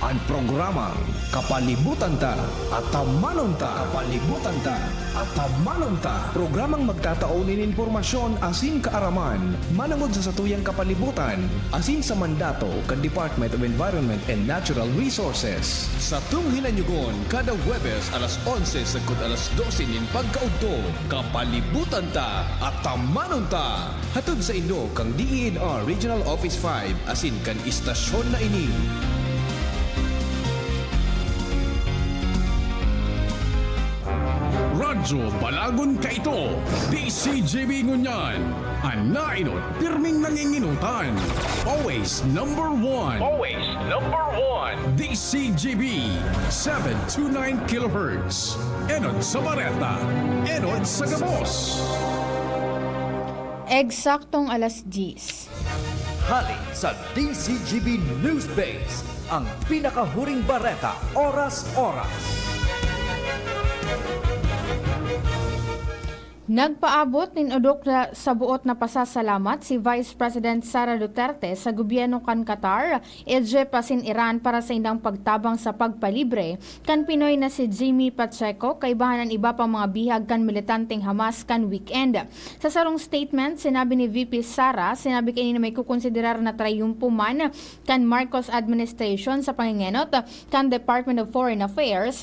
ang programang Kapalibutan Ta at Tamanon Ta. Kapalibutan Ta at Tamanon Ta. Programang magtataunin informasyon asin kaaraman, manangod sa satuyang kapalibutan, asin sa mandato kan Department of Environment and Natural Resources. Sa tunghinanyugon, kada Huwebes alas 11 sagkod alas 12 nin pagkaudto, Kapalibutan Ta at Tamanon ta. Hatod sa inyo kang DENR Regional Office 5 asin kan istasyon na ini. Radyo Balagon Kaito, DCGB Ngunyan, ang nainot, pirming nanginginutan. Always number 1. Always number 1. DCGB, 729 kHz. Enod sa Bareta, Enod sa Gabos. Eksaktong alas 10. Halik sa DCGB News Base, ang pinakahuring bareta, oras-oras. Nagpaabot ninudok sa buot na pasasalamat si Vice President Sara Duterte sa gobyerno kan Qatar, Egypt pasin Iran para sa indang pagtabang sa pagpalibre kan Pinoy na si Jimmy Pacheco kaibahan ng iba pang mga bihag kan militanteng Hamas kan weekend. Sa sarong statement, sinabi ni VP Sara, sinabi kanina may kukonsiderar na trayumpo man kan Marcos administration sa pangingenot kan Department of Foreign Affairs.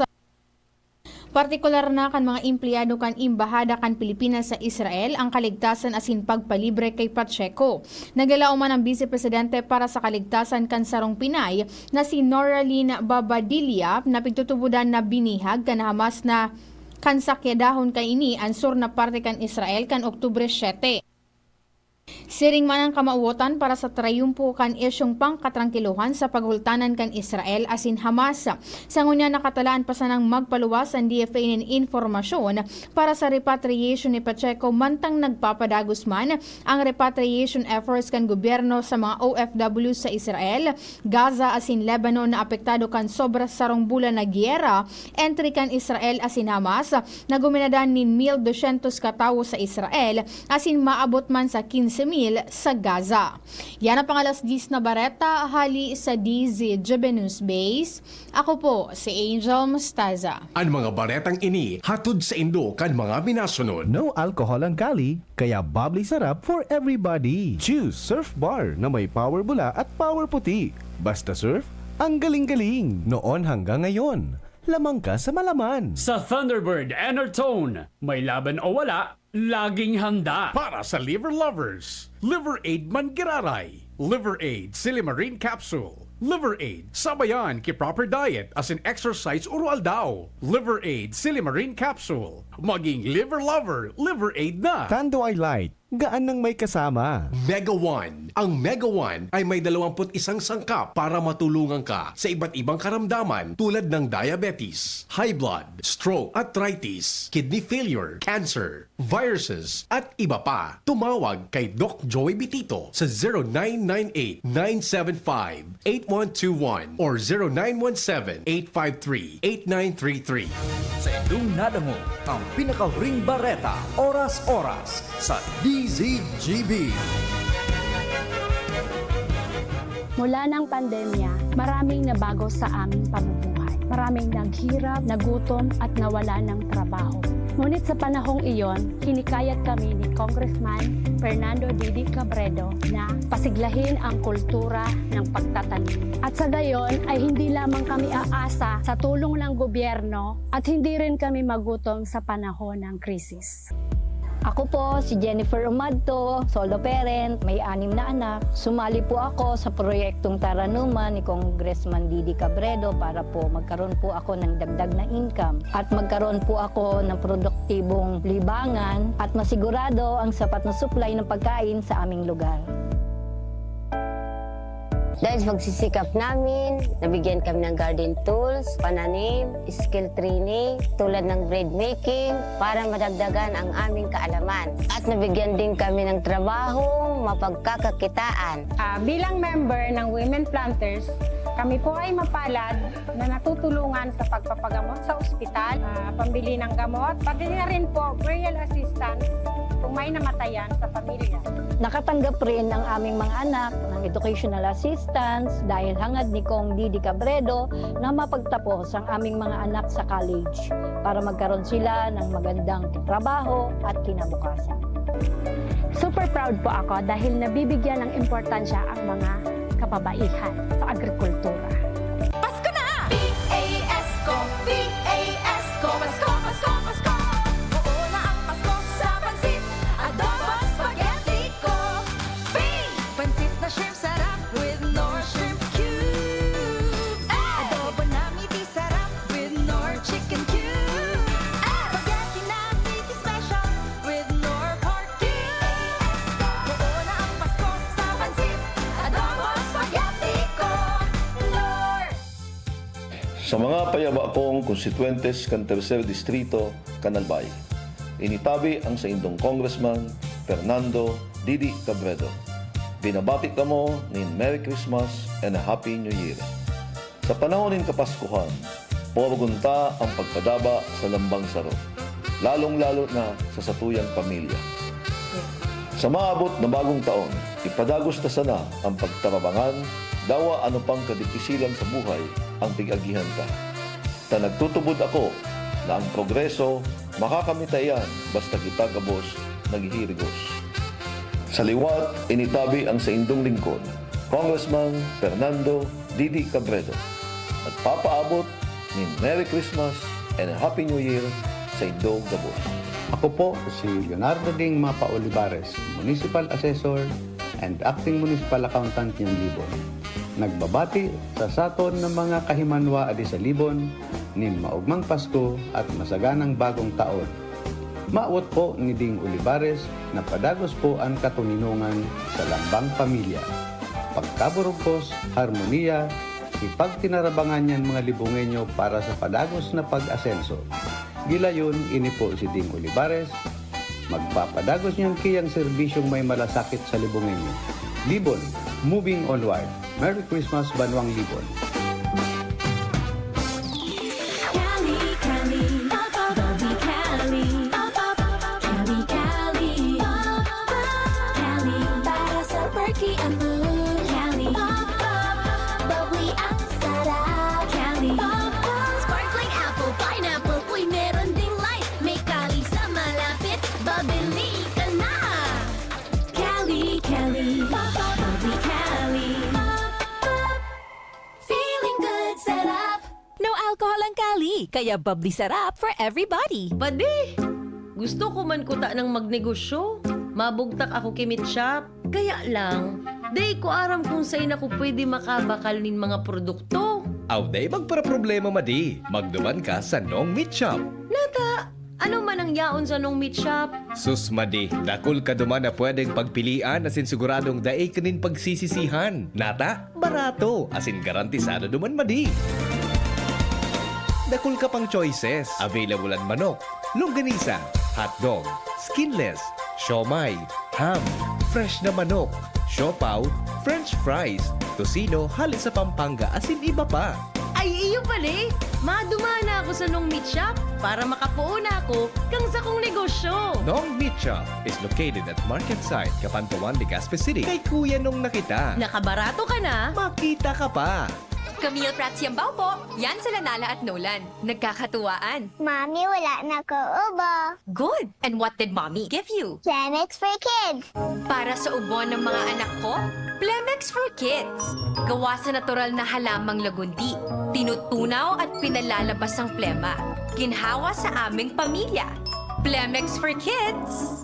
Partikular na kan mga empleyado kan Embahada kan Pilipinas sa Israel ang kaligtasan asin pagpalibre kay Pacheco. Nagalao man ang Vice Presidente para sa kaligtasan kan sarong Pinay na si Noraline Babadilla na pigtutubudan na binihag kan Hamas na kan sakyadahon kay ini ansur na parte kan Israel kan Oktubre 7. Siring man ang kamauotan para sa trayumpo kan isyong pangkatrangkiluhan sa paghultanan kan Israel asin Hamas. Sa ngunya nakatalaan pa sa nang magpaluwas ang DFA nin informasyon para sa repatriation ni Pacheco mantang nagpapadagos man ang repatriation efforts kan gobyerno sa mga OFW sa Israel, Gaza asin Lebanon na apektado kan sobra sarong bulan na giyera, entry kan Israel asin Hamas na guminadan nin 1,200 katawo sa Israel asin maabot man sa 15,000 sa Gaza. Yan ang pangalas 10 na bareta hali sa DZGB News Base. Ako po si Angel Mostaza. Ang mga baretang ini hatod sa Indo kan mga minasunod. No alcohol ang kali, kaya bubbly sarap for everybody. Choose Surf Bar na may power bula at power puti. Basta surf, ang galing-galing. Noon hanggang ngayon, lamang ka sa malaman. Sa Thunderbird Enertone, may laban o wala, laging handa. Para sa liver lovers, Liver Aid Mangiraray, Liver Aid Silimarine Capsule, Liver Aid sabayan ki proper diet as in exercise urual daw. Liver Aid Silimarine Capsule, maging liver lover, Liver Aid na. Tando ay light, gaan nang may kasama. Mega One. Ang Mega One ay may 21 sangkap para matulungan ka sa iba't ibang karamdaman tulad ng diabetes, high blood, stroke, arthritis, kidney failure, cancer, viruses, at iba pa. Tumawag kay Doc Joy Bitito sa 0998-975-8121 or 0917-853-8933. Sa inyong nadango, ang pinakahuring bareta, oras-oras sa DZGB. Mula ng pandemya, maraming nabago sa aming pamumuhay. Maraming naghirap, nagutom at nawala ng trabaho. Ngunit sa panahong iyon, kinikayat kami ni Congressman Fernando Didi Cabredo na pasiglahin ang kultura ng pagtatanim. At sa gayon ay hindi lamang kami aasa sa tulong ng gobyerno at hindi rin kami magutom sa panahon ng krisis. Ako po si Jennifer Umadto, solo parent, may 6 na anak. Sumali po ako sa proyektong Taranuman ni Congressman Didi Cabredo para po magkaroon po ako ng dagdag na income at magkaroon po ako ng produktibong libangan at masigurado ang sapat na supply ng pagkain sa aming lugar. Dahil sa pagsisikap namin, nabigyan kami ng garden tools, pananim, skill training, tulad ng bread making, para madagdagan ang aming kaalaman. At nabigyan din kami ng trabahong mapagkakakitaan. Bilang member ng Women Planters, kami po ay mapalad na natutulungan sa pagpapagamot sa ospital, pambili ng gamot, pati na rin po burial assistance kung may namatayan sa pamilya. Nakatanggap rin ang aming mga anak ng educational assistance dahil hangad ni Kong Didi Cabredo na mapagtapos ang aming mga anak sa college para magkaroon sila ng magandang trabaho at kinabukasan. Super proud po ako dahil nabibigyan ng importansya ang mga kababaihan sa agrikultura. Pasko na! P-A-S-Co, P-A-S-Co, Pasko, Pasko, Pasko! Oo na ang Pasko sa pansit, adobo, spaghetti ko. Pansit na shrimp sarap with Nor shrimp cubes. Adobo na meaty sarap with Nor chicken cubes. Spaghetti na meaty special with Nor pork cubes. Oo na ang Pasko sa pansit, adobo, spaghetti ko. Nor! Sa mga payaba kong konstituentes kan Tercer Distrito, Canalbay, initabi ang sa indong Congressman Fernando Didi Cabredo. Binabati kamo nin Merry Christmas and a Happy New Year. Sa panahon nin Kapaskuhan, puwagunta ang pagpadaba sa lambang saro, lalong-lalo na sa satuyang pamilya. Sa maabot na bagong taon, ipadagos na sana ang pagtarabangan, dawa ano pang kadipisilan sa buhay ang pigagihan ka. Ta nagtutubod ako na ang progreso makakamitayan basta kita gabos naghihirigos. Sa liwat, initabi ang sa indong lingkod, Congressman Fernando Didi Cabredo, at papaabot ni Merry Christmas and a Happy New Year sa indong gabos. Ako po si Leonardo Ding Mapa Olivares, Municipal Assessor and Acting Municipal Accountant ng Libon. Nagbabati sa saton ng mga kahimanwa adi sa Libon, nin maugmang Pasko at masaganang bagong taon. Maawat po ni Ding Olivares na padagos po ang katuninungan sa lambang pamilya. Pagkaburugkos, harmonia, ipagtinarabangan niyan mga libungenyo para sa padagos na pag-asenso. Gilayon, ini po si Ding Olivares, magpapadagos niyan kiyang serbisyong may malasakit sa libungenyo. Libon, moving onward. Merry Christmas, Banwang Libon. Kaya bubbly sarap for everybody. Padi, gusto ko man kuta ng magnegosyo. Mabugtak ako kimit shop. Kaya lang, day ko aram kung saan ako pwede makabakal nin mga produkto. Aw, day magpara problema madi. Magduman ka sa Nong Meat Shop. Nata, ano man ang yaon sa Nong Meat Shop? Sus madi, dakol ka duman na pwedeng pagpilian asin siguradong daay kanin pagsisisihan. Nata, barato asin garantisado duman madi. Dakol ka pang choices. Available ang manok, longganisa, hotdog, skinless, siomay, ham, fresh na manok, siopaw, french fries, tocino, halit sa Pampanga, asin iba pa. Ay, iyo pala. Madumana ako sa Nong Meat Shop para makapuuna ako kang sa kong negosyo. Nong Meat Shop is located at Market Site, Capantawan, Legazpi City. Kay Kuya Nong nakita. Nakabarato ka na? Makita ka pa. Camille Prats Yambaw po. Yan sila Nala at Nolan. Nagkakatuwaan. Mami, wala na ko ubo. Good. And what did Mommy give you? Plemex for kids. Para sa ubo ng mga anak ko, Plemex for Kids. Gawa sa natural na halamang lagundi. Tinutunaw at pinalalabas ang plema. Ginhawa sa aming pamilya. Plemex for Kids.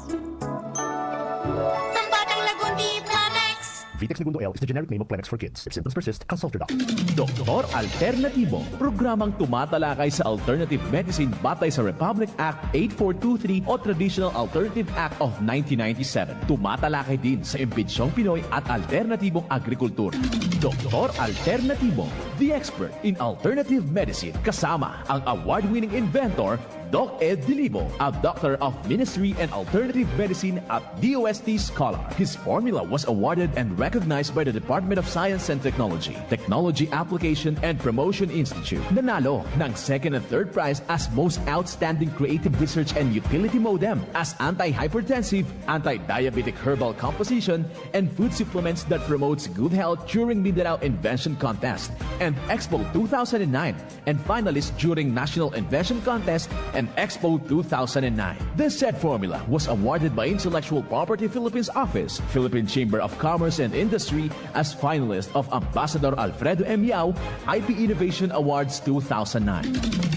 Pambatang lagundi, Plemex. Vitex Segundo L is the generic name of Plemex for kids. If symptoms persist, consult your doctor. Doktor Alternatibo, programang tumatalakay sa alternative medicine batay sa Republic Act 8423 o Traditional Alternative Act of 1997. Tumatalakay din sa impinsyong Pinoy at alternatibong agrikultura. Doktor Alternatibo, the expert in alternative medicine, kasama ang award-winning inventor Doc Ed Dilibo, a doctor of ministry and alternative medicine at DOST Scholar. His formula was awarded and recognized by the Department of Science and Technology, Technology Application and Promotion Institute. Nanalo ng second and third prize as Most Outstanding Creative Research and Utility Modem, as anti-hypertensive, anti-diabetic herbal composition, and food supplements that promotes good health during Mindanao Invention Contest and Expo 2009, and finalist during National Invention Contest and Expo 2009. This said formula was awarded by Intellectual Property Philippines Office, Philippine Chamber of Commerce and Industry as finalist of Ambassador Alfredo M. Yao IP Innovation Awards 2009.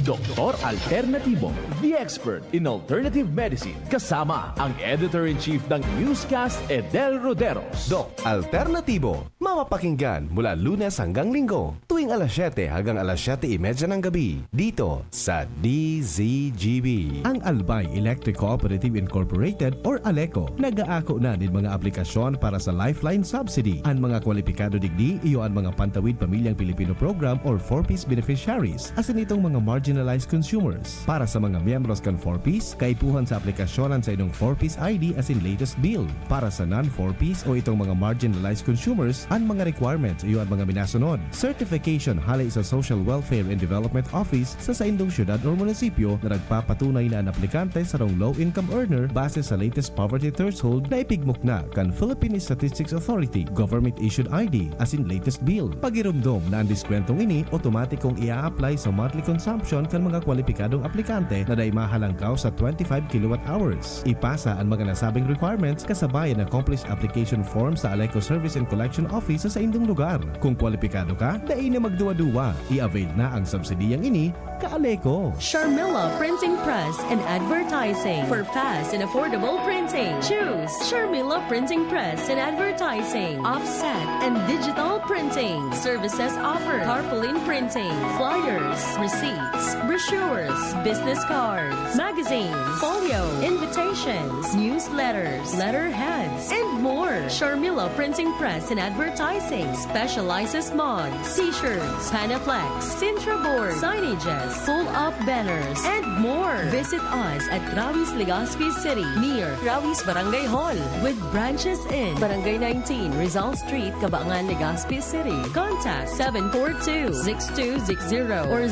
Doktor Alternatibo, the expert in alternative medicine, kasama ang editor-in-chief ng newscast Edel Roderos. Dok Alternatibo, mapapakinggan mula Lunes hanggang Linggo, tuwing alas 7 hanggang alas 7:30 ng gabi, dito sa DZGB. Ang Albay Electric Cooperative Incorporated or ALECO, nag-aako na din mga aplikasyon para sa Lifeline Subsidy. Ang mga kwalipikado digdi, iyo ang mga Pantawid Pamilyang Pilipino Program or 4Ps beneficiaries, asin itong mga marginalized consumers. Para sa mga miyembros kan 4Ps, kaipuhan sa aplikasyonan sa inong 4Ps ID asin latest bill. Para sa non-4Ps o itong mga marginalized consumers, ang mga requirements iyo ang mga minasunod. Certification halay sa Social Welfare and Development Office sa indong syudad o munisipyo na nagpapatunay na ang aplikante sa low-income earner base sa latest poverty threshold na ipigmok na kan Philippine Statistics Authority government-issued ID asin latest bill. Pagirumdom na ang diskwentong ini, automatikong ia-apply sa monthly consumption kan mga kwalipikadong aplikante na day mahalangkaw sa 25 kWh. Ipasa ang mga nasabing requirements kasabayan ng accomplished application form sa ALECO Service and Collection Office opisina sa indong lugar. Kung kwalipikado ka, dai na magduwa-duwa. I-avail na ang subsidiyang ini, kaaleko. Sharmila Printing Press and Advertising. For fast and affordable printing, choose Sharmila Printing Press and Advertising. Offset and digital printing. Services offered: tarpaulin printing, flyers, receipts, brochures, business cards, magazines, folio, invitations, newsletters, letterheads, and more. Sharmila Printing Press and Advertising specializes mugs, t-shirts, Panaflex, Sintra board, signages, full-up banners, and more. Visit us at Rawis, Legazpi City, near Rawis Barangay Hall, with branches in Barangay 19, Rizal Street, Cabangan, Legazpi City. Contact 742-6260 or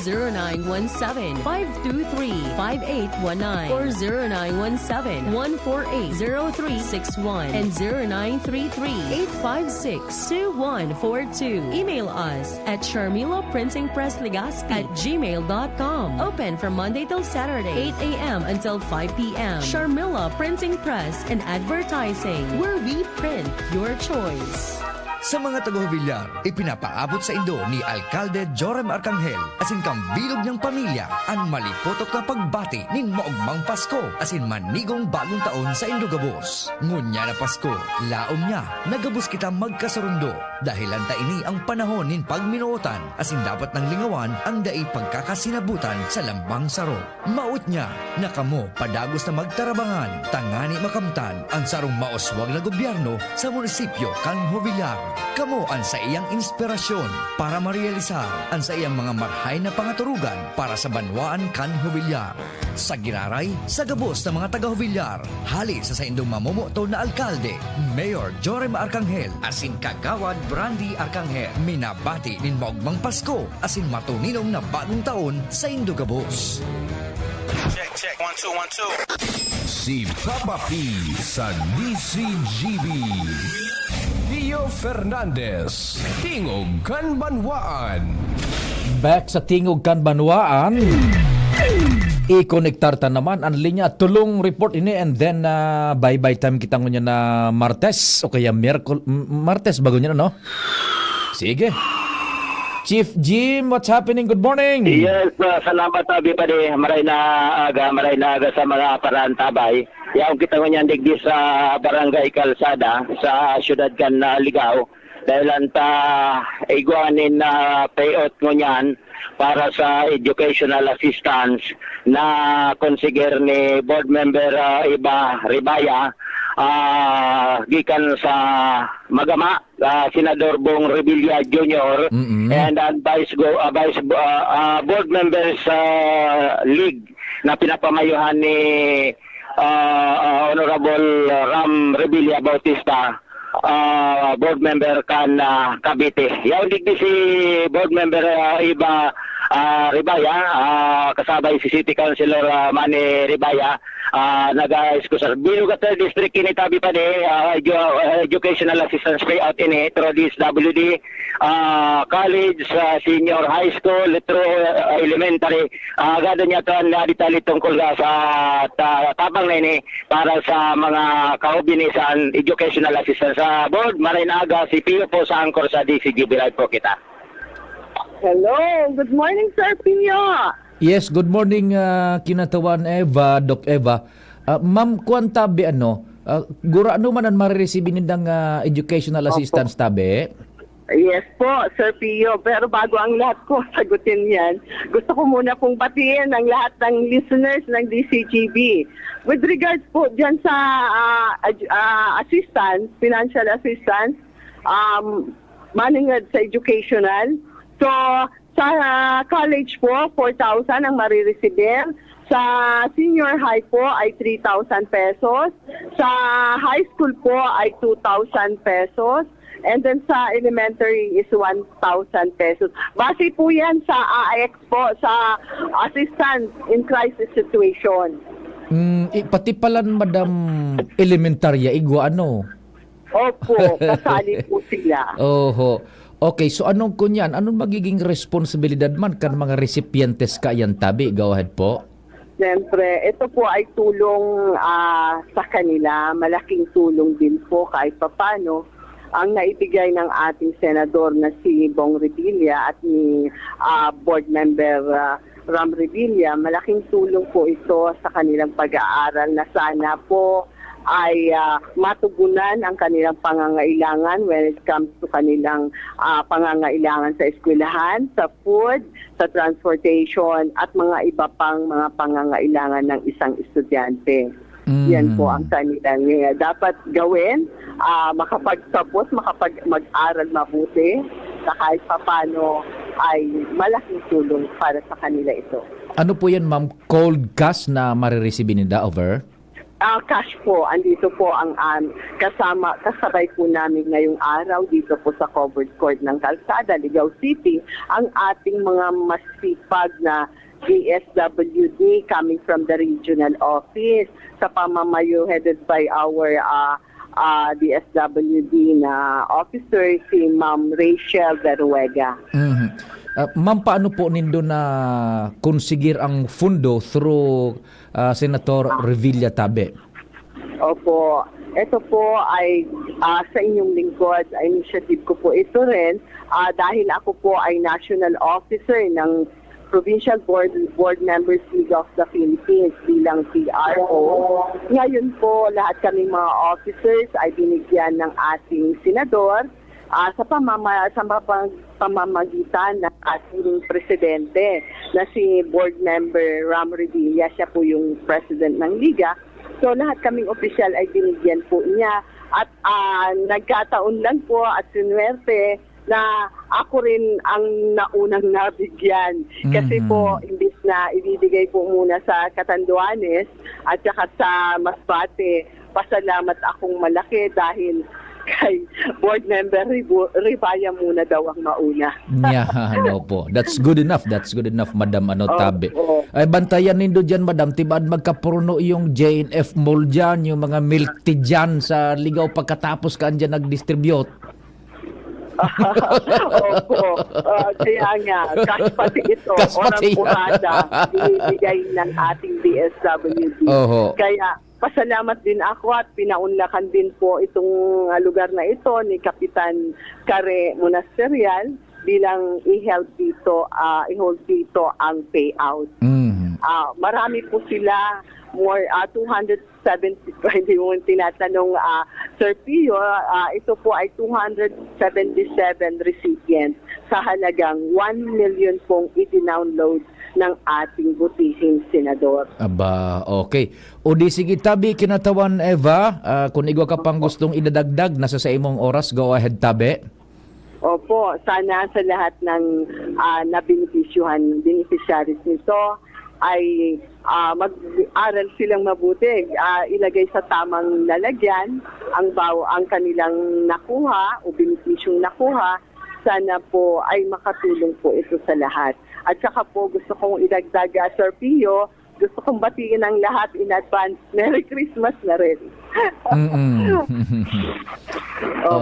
0917-523-5819 or 0917-148-0361 and 0933-856-2142. Email us at sharmilaprintingpresslegazpi@gmail.com. Open from Monday till Saturday, 8 a.m. until 5 p.m. Sharmila Printing Press and Advertising, where we print your choice. Sa mga taga-Villar, ipinapaabot sa Indo ni Alcalde Jorem Arcangel asin kang bilog niyang pamilya ang malipotok na pagbati nin maugmang Pasko asin manigong bagong taon sa Indogabos. Ngunya na Pasko, laom niya, nagabos kita magkasurundo dahil anta ini ang panahon nin pagminuotan asin dapat nang lingawan ang dai pagkakasinabutan sa lambang saro. Maut niya na kamo padagos na magtarabangan, tangani makamtan ang sarong maoswag na gobyerno sa munisipyo kan Villar. Kamo ang sa iyang inspirasyon para marealisar ang sa iyang mga marhay na pangaturugan para sa banwaan kan Villar. Sa giraray, sa gabos ng mga taga-Villar, hali sa indong mamumuto na alkalde, Mayor Jorem Arcangel, asin kagawad Brandy Arcangel, minabati nin maugmang Pasko, asin matuninong na bagong taon sa Indogabos. Check, 1, 2, 1, 2. Si Papa P sa DCGB. Rio Fernandez, Tingog Kanbanwaan. Back sa Tingog Kanbanwaan. I-connectar ta naman ang linya tulong report ini and then bye-bye time kita ngunya na Martes o kaya Martes bago niya no? Sige. Chief Jim, what's happening? Good morning. Yes, salamat tabi pa di maray na aga sa mga parantabay. Yaong kita ngunyan digdi sa Barangay Kalsada sa syudad kan Ligao dahil anta iguanin na payout ngunyan para sa educational assistance na konsiger ni board member Iba Ribaya gikan sa Magama, Senador Bong Revilla Jr. And board members league na pinapamayuhan ni Honorable Ram Revilla Bautista, board member kan Cavite. Yaw digdi si board member Iba Ribaya, kasabay si City Councilor Manny Ribaya, nag-excusar. Binugatal District kinitabi pa di, educational assistance payout ini through this WD, college, senior high school, through elementary. Gada niya kan ditali tungkol sa tabang na ini para sa mga kaubinisan educational assistance. Sa board, maray na aga si Pio po sa angkor sa DCGB Live po kita. Hello, good morning Sir Pino. Yes, good morning kinatawan Eva, Doc Eva. Ma'am, kuan tabi gura ano man ang marireceive nindang educational assistance tabi? Yes po, Sir Pio. Pero bago ang lahat ko sagutin yan, gusto ko muna pong batiin ang lahat ng listeners ng DCGB. With regards po dyan sa assistance, financial assistance, maningad sa educational. So, sa college po, 4,000 ang marireceive. Sa senior high po ay 3,000 pesos. Sa high school po ay 2,000 pesos. And then sa elementary is 1,000 pesos. Base po yan sa AX po, sa assistance in crisis situation. Pati palan, Madam Elementarya, igwa ano? Opo, kasali po sila. Oho. Okay, so anong kunyan? Anong magiging responsibilidad man kan mga recipientes kayan tabi? Go ahead po. Siyempre, ito po ay tulong sa kanila. Malaking tulong din po kahit papano. ang naibigay ng ating senador na si Bong Revilla at ni board member Ram Revilla. Malaking tulong po ito sa kanilang pag-aaral na sana po ay matugunan ang kanilang pangangailangan when it comes to kanilang pangangailangan sa eskwelahan, sa food, sa transportation at mga iba pang mga pangangailangan ng isang estudyante. Yan po ang kanilang dapat gawin, makapagtapos, mag-aral mabuti, na kahit papano ay malaking tulong para sa kanila ito. Ano po yan, ma'am? Cold cash na marireceive nila over? Cash po, andito po ang kasabay po namin ngayong araw dito po sa covered court ng Calzada, Ligao City, ang ating mga masipag na DSWD coming from the regional office sa pamamayo headed by our DSWD na officer, si Ma'am Rachel Beruega. Ma'am, paano po nindo na konsigir ang fundo through Senator Revilla Tabe? Opo, ito po ay sa inyong lingkod, initiative ko po ito rin dahil ako po ay national officer ng Provincial Board Members League of the Philippines bilang PRO. Ngayon po, lahat kaming mga officers ay binigyan ng ating senador sa pamamagitan ng ating presidente na si Board Member Ram Revilla. Siya po yung president ng Liga. So lahat kaming opisyal ay binigyan po niya at nagkataon lang po at sinuwerte na ako rin ang naunang nabigyan. Kasi po, imbis na ibibigay po muna sa Catanduanes at saka sa Masbate, pasalamat akong malaki dahil kay Board Member Ribaya muna daw ang mauna. Ano po. That's good enough. That's good enough, Madam Tabe. Ay, bantayan nindo dyan, Madam. Tibaan magkapuno yung JNF Mall dyan, yung mga milk tea dyan sa Ligao pagkatapos ka dyan nag-distribute. Opo. Kaya nga, cash pati ito. Orang purada, binibigay ng ating DSWD. Kaya, pasalamat din ako at pinaunlakan din po itong lugar na ito ni Kapitan Care Monasterial bilang i-hold dito ang payout. Marami po sila, more 270, hindi mo tinatanong Sir Pio, ito po ay 277 recipients sa halagang 1 million pong i-download ng ating butihing senador. Aba, okay. O di sige, Tabi, kinatawan Eva, kung igwa ka pang gustong idadagdag, nasa sa imong oras, go ahead, Tabi. Opo, sana sa lahat ng beneficiaries nito ay mag-aral silang mabuti, ilagay sa tamang lalagyan ang kanilang nakuha o benepisyong nakuha. Sana po ay makatulong po ito sa lahat. At saka po gusto kong idagdag, Sir Pio, gusto kong batiin ang lahat in advance. Merry Christmas na rin.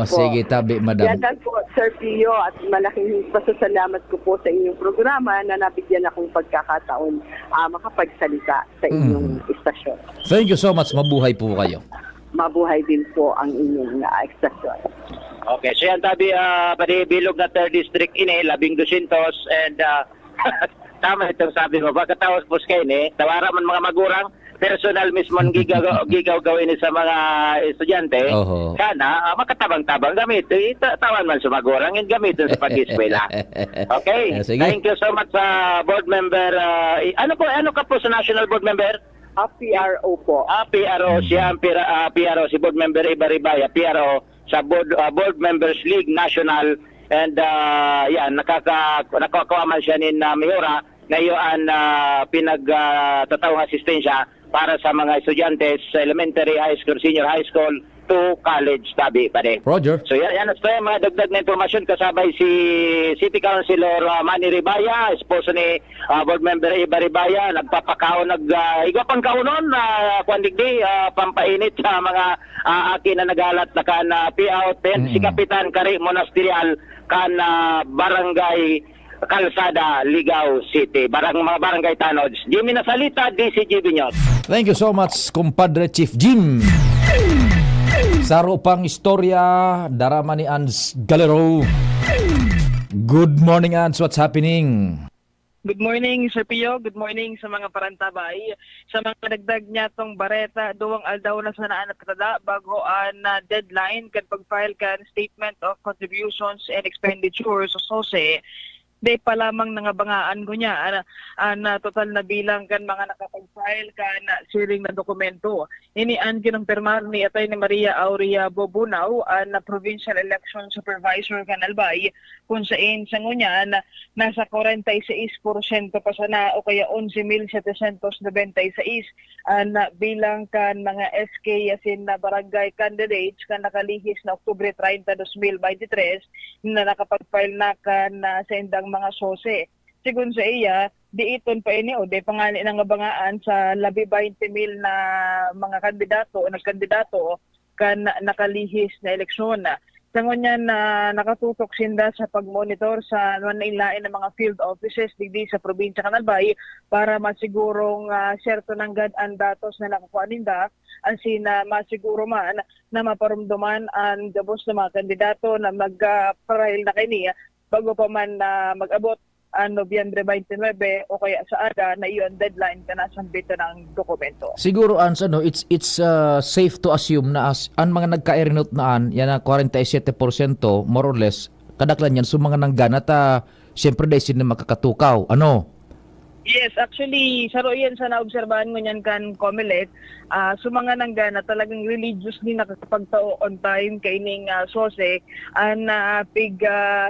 Sige, Tabi, Madam. Yan lang po, Sir Pio, at malaking pasasalamat ko po sa inyong programa na nabigyan akong pagkakataon makapagsalita sa inyong istasyon. Thank you so much. Mabuhay po kayo. Mabuhay din po ang inyong istasyon. Okay, so yan, Tabi, bilog na 3rd District ini, 1200 and tama itong sabi mo, pagkatapos po kayo tawara man mga magurang, personal mismo ang gigaw gawin sa mga estudyante, sana makatabang-tabang gamit. Tawan man sa magurang, yung gamitin sa pag-eskwela. Okay, thank you so much sa board member. Ano ka po sa national board member? PRO po. PRO siya, PRO si board member Iba Ribaya, PRO sa board members league national. And nakakuha man siya ni Mayora ngayon pinagtatawang asistensya para sa mga estudyante sa elementary, high school, senior high school to college, Tabi, pare. Roger. So yan ang mga dagdag na informasyon kasabay si City Councilor Manny Ribaya, esposo ni board member Iba Ribaya, nagpapakaon, igwa pang kaunon kwandigdi, pampainit sa mga akin na nagalat na kan payout. Si Kapitan Care Monasterial kan Barangay Calzada, Ligao City. Mga barangay Tanods. Jimmy Nasalita, DCGB News. Thank you so much, Compadre Chief Jim. Saro pang istorya, darama ni Ans Galero. Good morning, Ans. What's happening? Good morning, Sir Pio. Good morning sa mga parantabay. Sa mga dagdag niya tong bareta, duwang aldaw na sa naan at katada bago na deadline kan pag-file kan Statement of Contributions and Expenditures o SOSE. Day pa lamang nangabangaan ko niya na total na bilang kan mga nakapag-file kan siring na dokumento. Inian kinumpirmar ni Atay ni Maria Aurea Bobunaw na Provincial Election Supervisor kan Albay kung saan sa ngunyan nasa 46% pa sana o kaya 11,796 na bilang kan mga SK yasin na barangay candidates kan nakalihis na Oktubre 30, 2023 na nakapag-file na kan sa indang mga SOSE. Sigun sa iya, di iton pa ini o di pangali ng abangaan sa labi 20,000 na mga kandidato o nagkandidato kan nakalihis na eleksyon. Sa ngunyan na nakatutok sinda sa pagmonitor sa nailain ng mga field offices digdi sa probinsya Kanalbay para masigurong serto ng ang datos na nakukuha ninda asin na masiguro man na maparumduman ang gabos ng mga kandidato na mag-file na kini bago pa man mag-abot Nobyembre 29 o kaya sa aga na iyon deadline ka na sambito ng dokumento. Siguro Ans, it's safe to assume na ang mga nagka-erinot naan, yan na 47% more or less, kadaklan yan, so mga nanggana siyempre dahil sila makakatukaw. Ano? Yes, actually, saro yan sa naobserbahan mo niyan kan Comelec, so mga nanggana talagang religiously nakakapagtao on time kaining SOSE,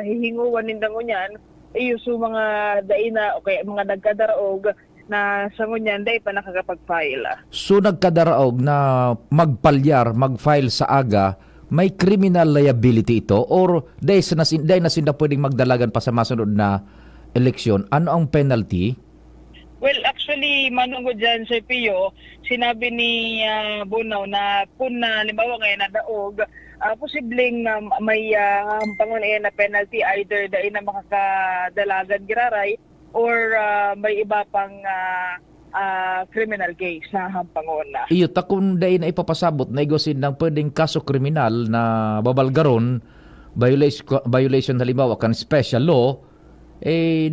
hihinguan nindang ngunyan, iyo so mga daina o kaya mga nagkadaraog na sa ngunyan dahi pa nakakapag-file. So nagkadaraog na magpalyar, mag-file sa aga, may criminal liability ito or dahil na sinda pwedeng magdalagan pa sa masunod na eleksyon? Ano ang penalty? Well, actually, manungod dyan, Sir Pio, sinabi ni Bunaw na kung limbawa ngayon na daog, posibleng may hampangon na penalty either dahil na makakadalagan giraray or may iba pang criminal case na hampangon na. Iyo, kung dahil na ipapasabot na igosin ng pwedeng kaso kriminal na babalgaron, violation halimbawa kan special law,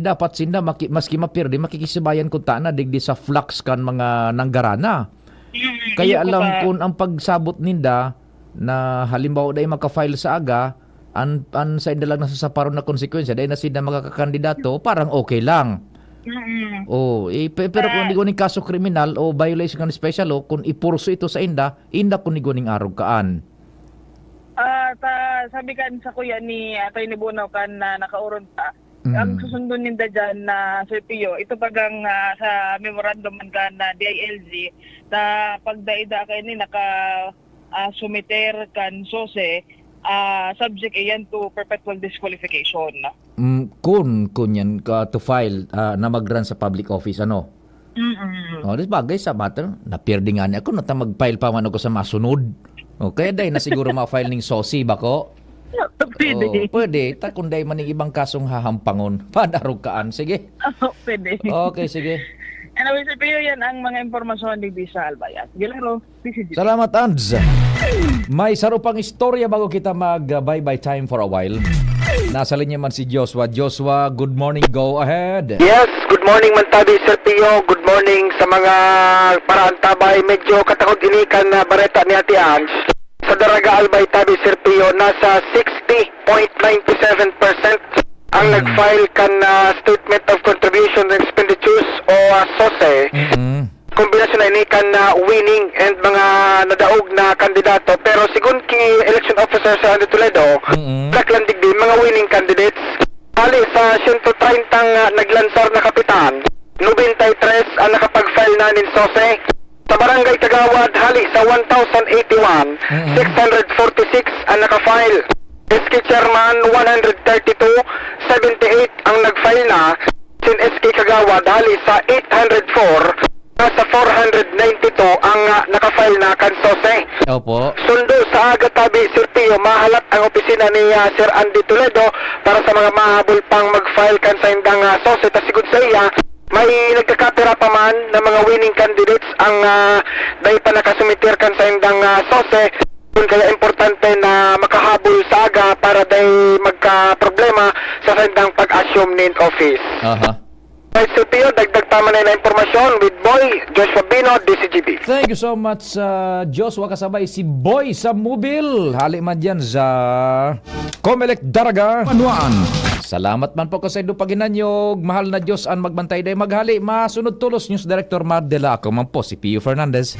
dapat sinda maski mapirdi makikisibayan kung na digdi sa flux kan mga nanggarana. Kaya alam kung ang pagsabot ninda na halimbawa dahil makafile sa aga an sa inda lang nasasaparon na konsekwensya dahil na sinda magkakandidato parang okay lang. Pero kung hindi ko ning kaso kriminal o violation kan special law, kung ipurso ito sa inda kung hindi ko ning arog kaan. Sabi kan sa kuya ni Atay ni Bunaw kan na nakauron pa. Ang susundon ninda dyan na Sir Pio, ito pagang sa memorandum man na DILG na pagdaida kayo ni naka-sumiter kan SOSE, subject iyan to perpetual disqualification. Kung yan to file na mag-run sa public office, ano? Bagay sa matter, napirdi nga niya ako, mag-file pa man ako sa masunod. Kaya dahil na siguro ma-file ng SOSE, bako? Pwede. Takunday man ng ibang kasong hahampangon. Padarog kaan. Sige. Pwede. Okay, sige. Anyway, Sir Pio, yan ang mga impormasyon di sa Albayan. Gilaro, PCG. Salamat, Anz. May saro pang istorya bago kita mag-bye-bye time for a while. Nasa linya man si Joshua. Joshua, good morning. Go ahead. Yes, good morning man tabi, Sir Pio. Good morning sa mga parantabay. Medyo katakot inikan na bareta ni Ate Anz. Sa Daraga Albay tabi, Sir Pio, nasa 60.97% ang nag-file kan Statement of Contributions and Expenditures o SOSE. Kombinasyon na inikan na winning and mga nadaog na kandidato. Pero sigun ki election officer sa Andy Toledo, naklandig din mga winning candidates. Hali sa 130 naglansar na kapitan, 93 ang nakapag-file na nin SOSE. Sa Barangay Kagawad, hali sa 1,081, 646 ang naka-file. SK Chairman, 132, 78 ang nag-file na. Sin SK Kagawad, hali sa 804, nasa 492 ang naka-file na kan SOSE. Opo. Sundo sa aga tabi, Sir Pio, mahalat ang opisina ni Sir Andy Toledo para sa mga mahabol pang mag-file kan sa indang SOSE. Tasigod sa iya, may nagkakapira pa man na mga winning candidates ang dahil pa nakasumitir kan sa indang SOSE. Kaya importante na makahabol sa aga para day magka-problema sa sandang pag-assume nin office. Aha. Right, Sir Pio, dagdag tama na yung informasyon with Boy, Joshua Bino, DCGB. Thank you so much, Joshua. Kasabay si Boy sa Mobile. Hali man dyan sa Comelec Daraga. Manuan. Salamat man po ko sa ido paginanyog. Mahal na Diyos ang magbantay day maghali. Masunod tulos News Director Mardela. Ako man po si Pio Fernandez.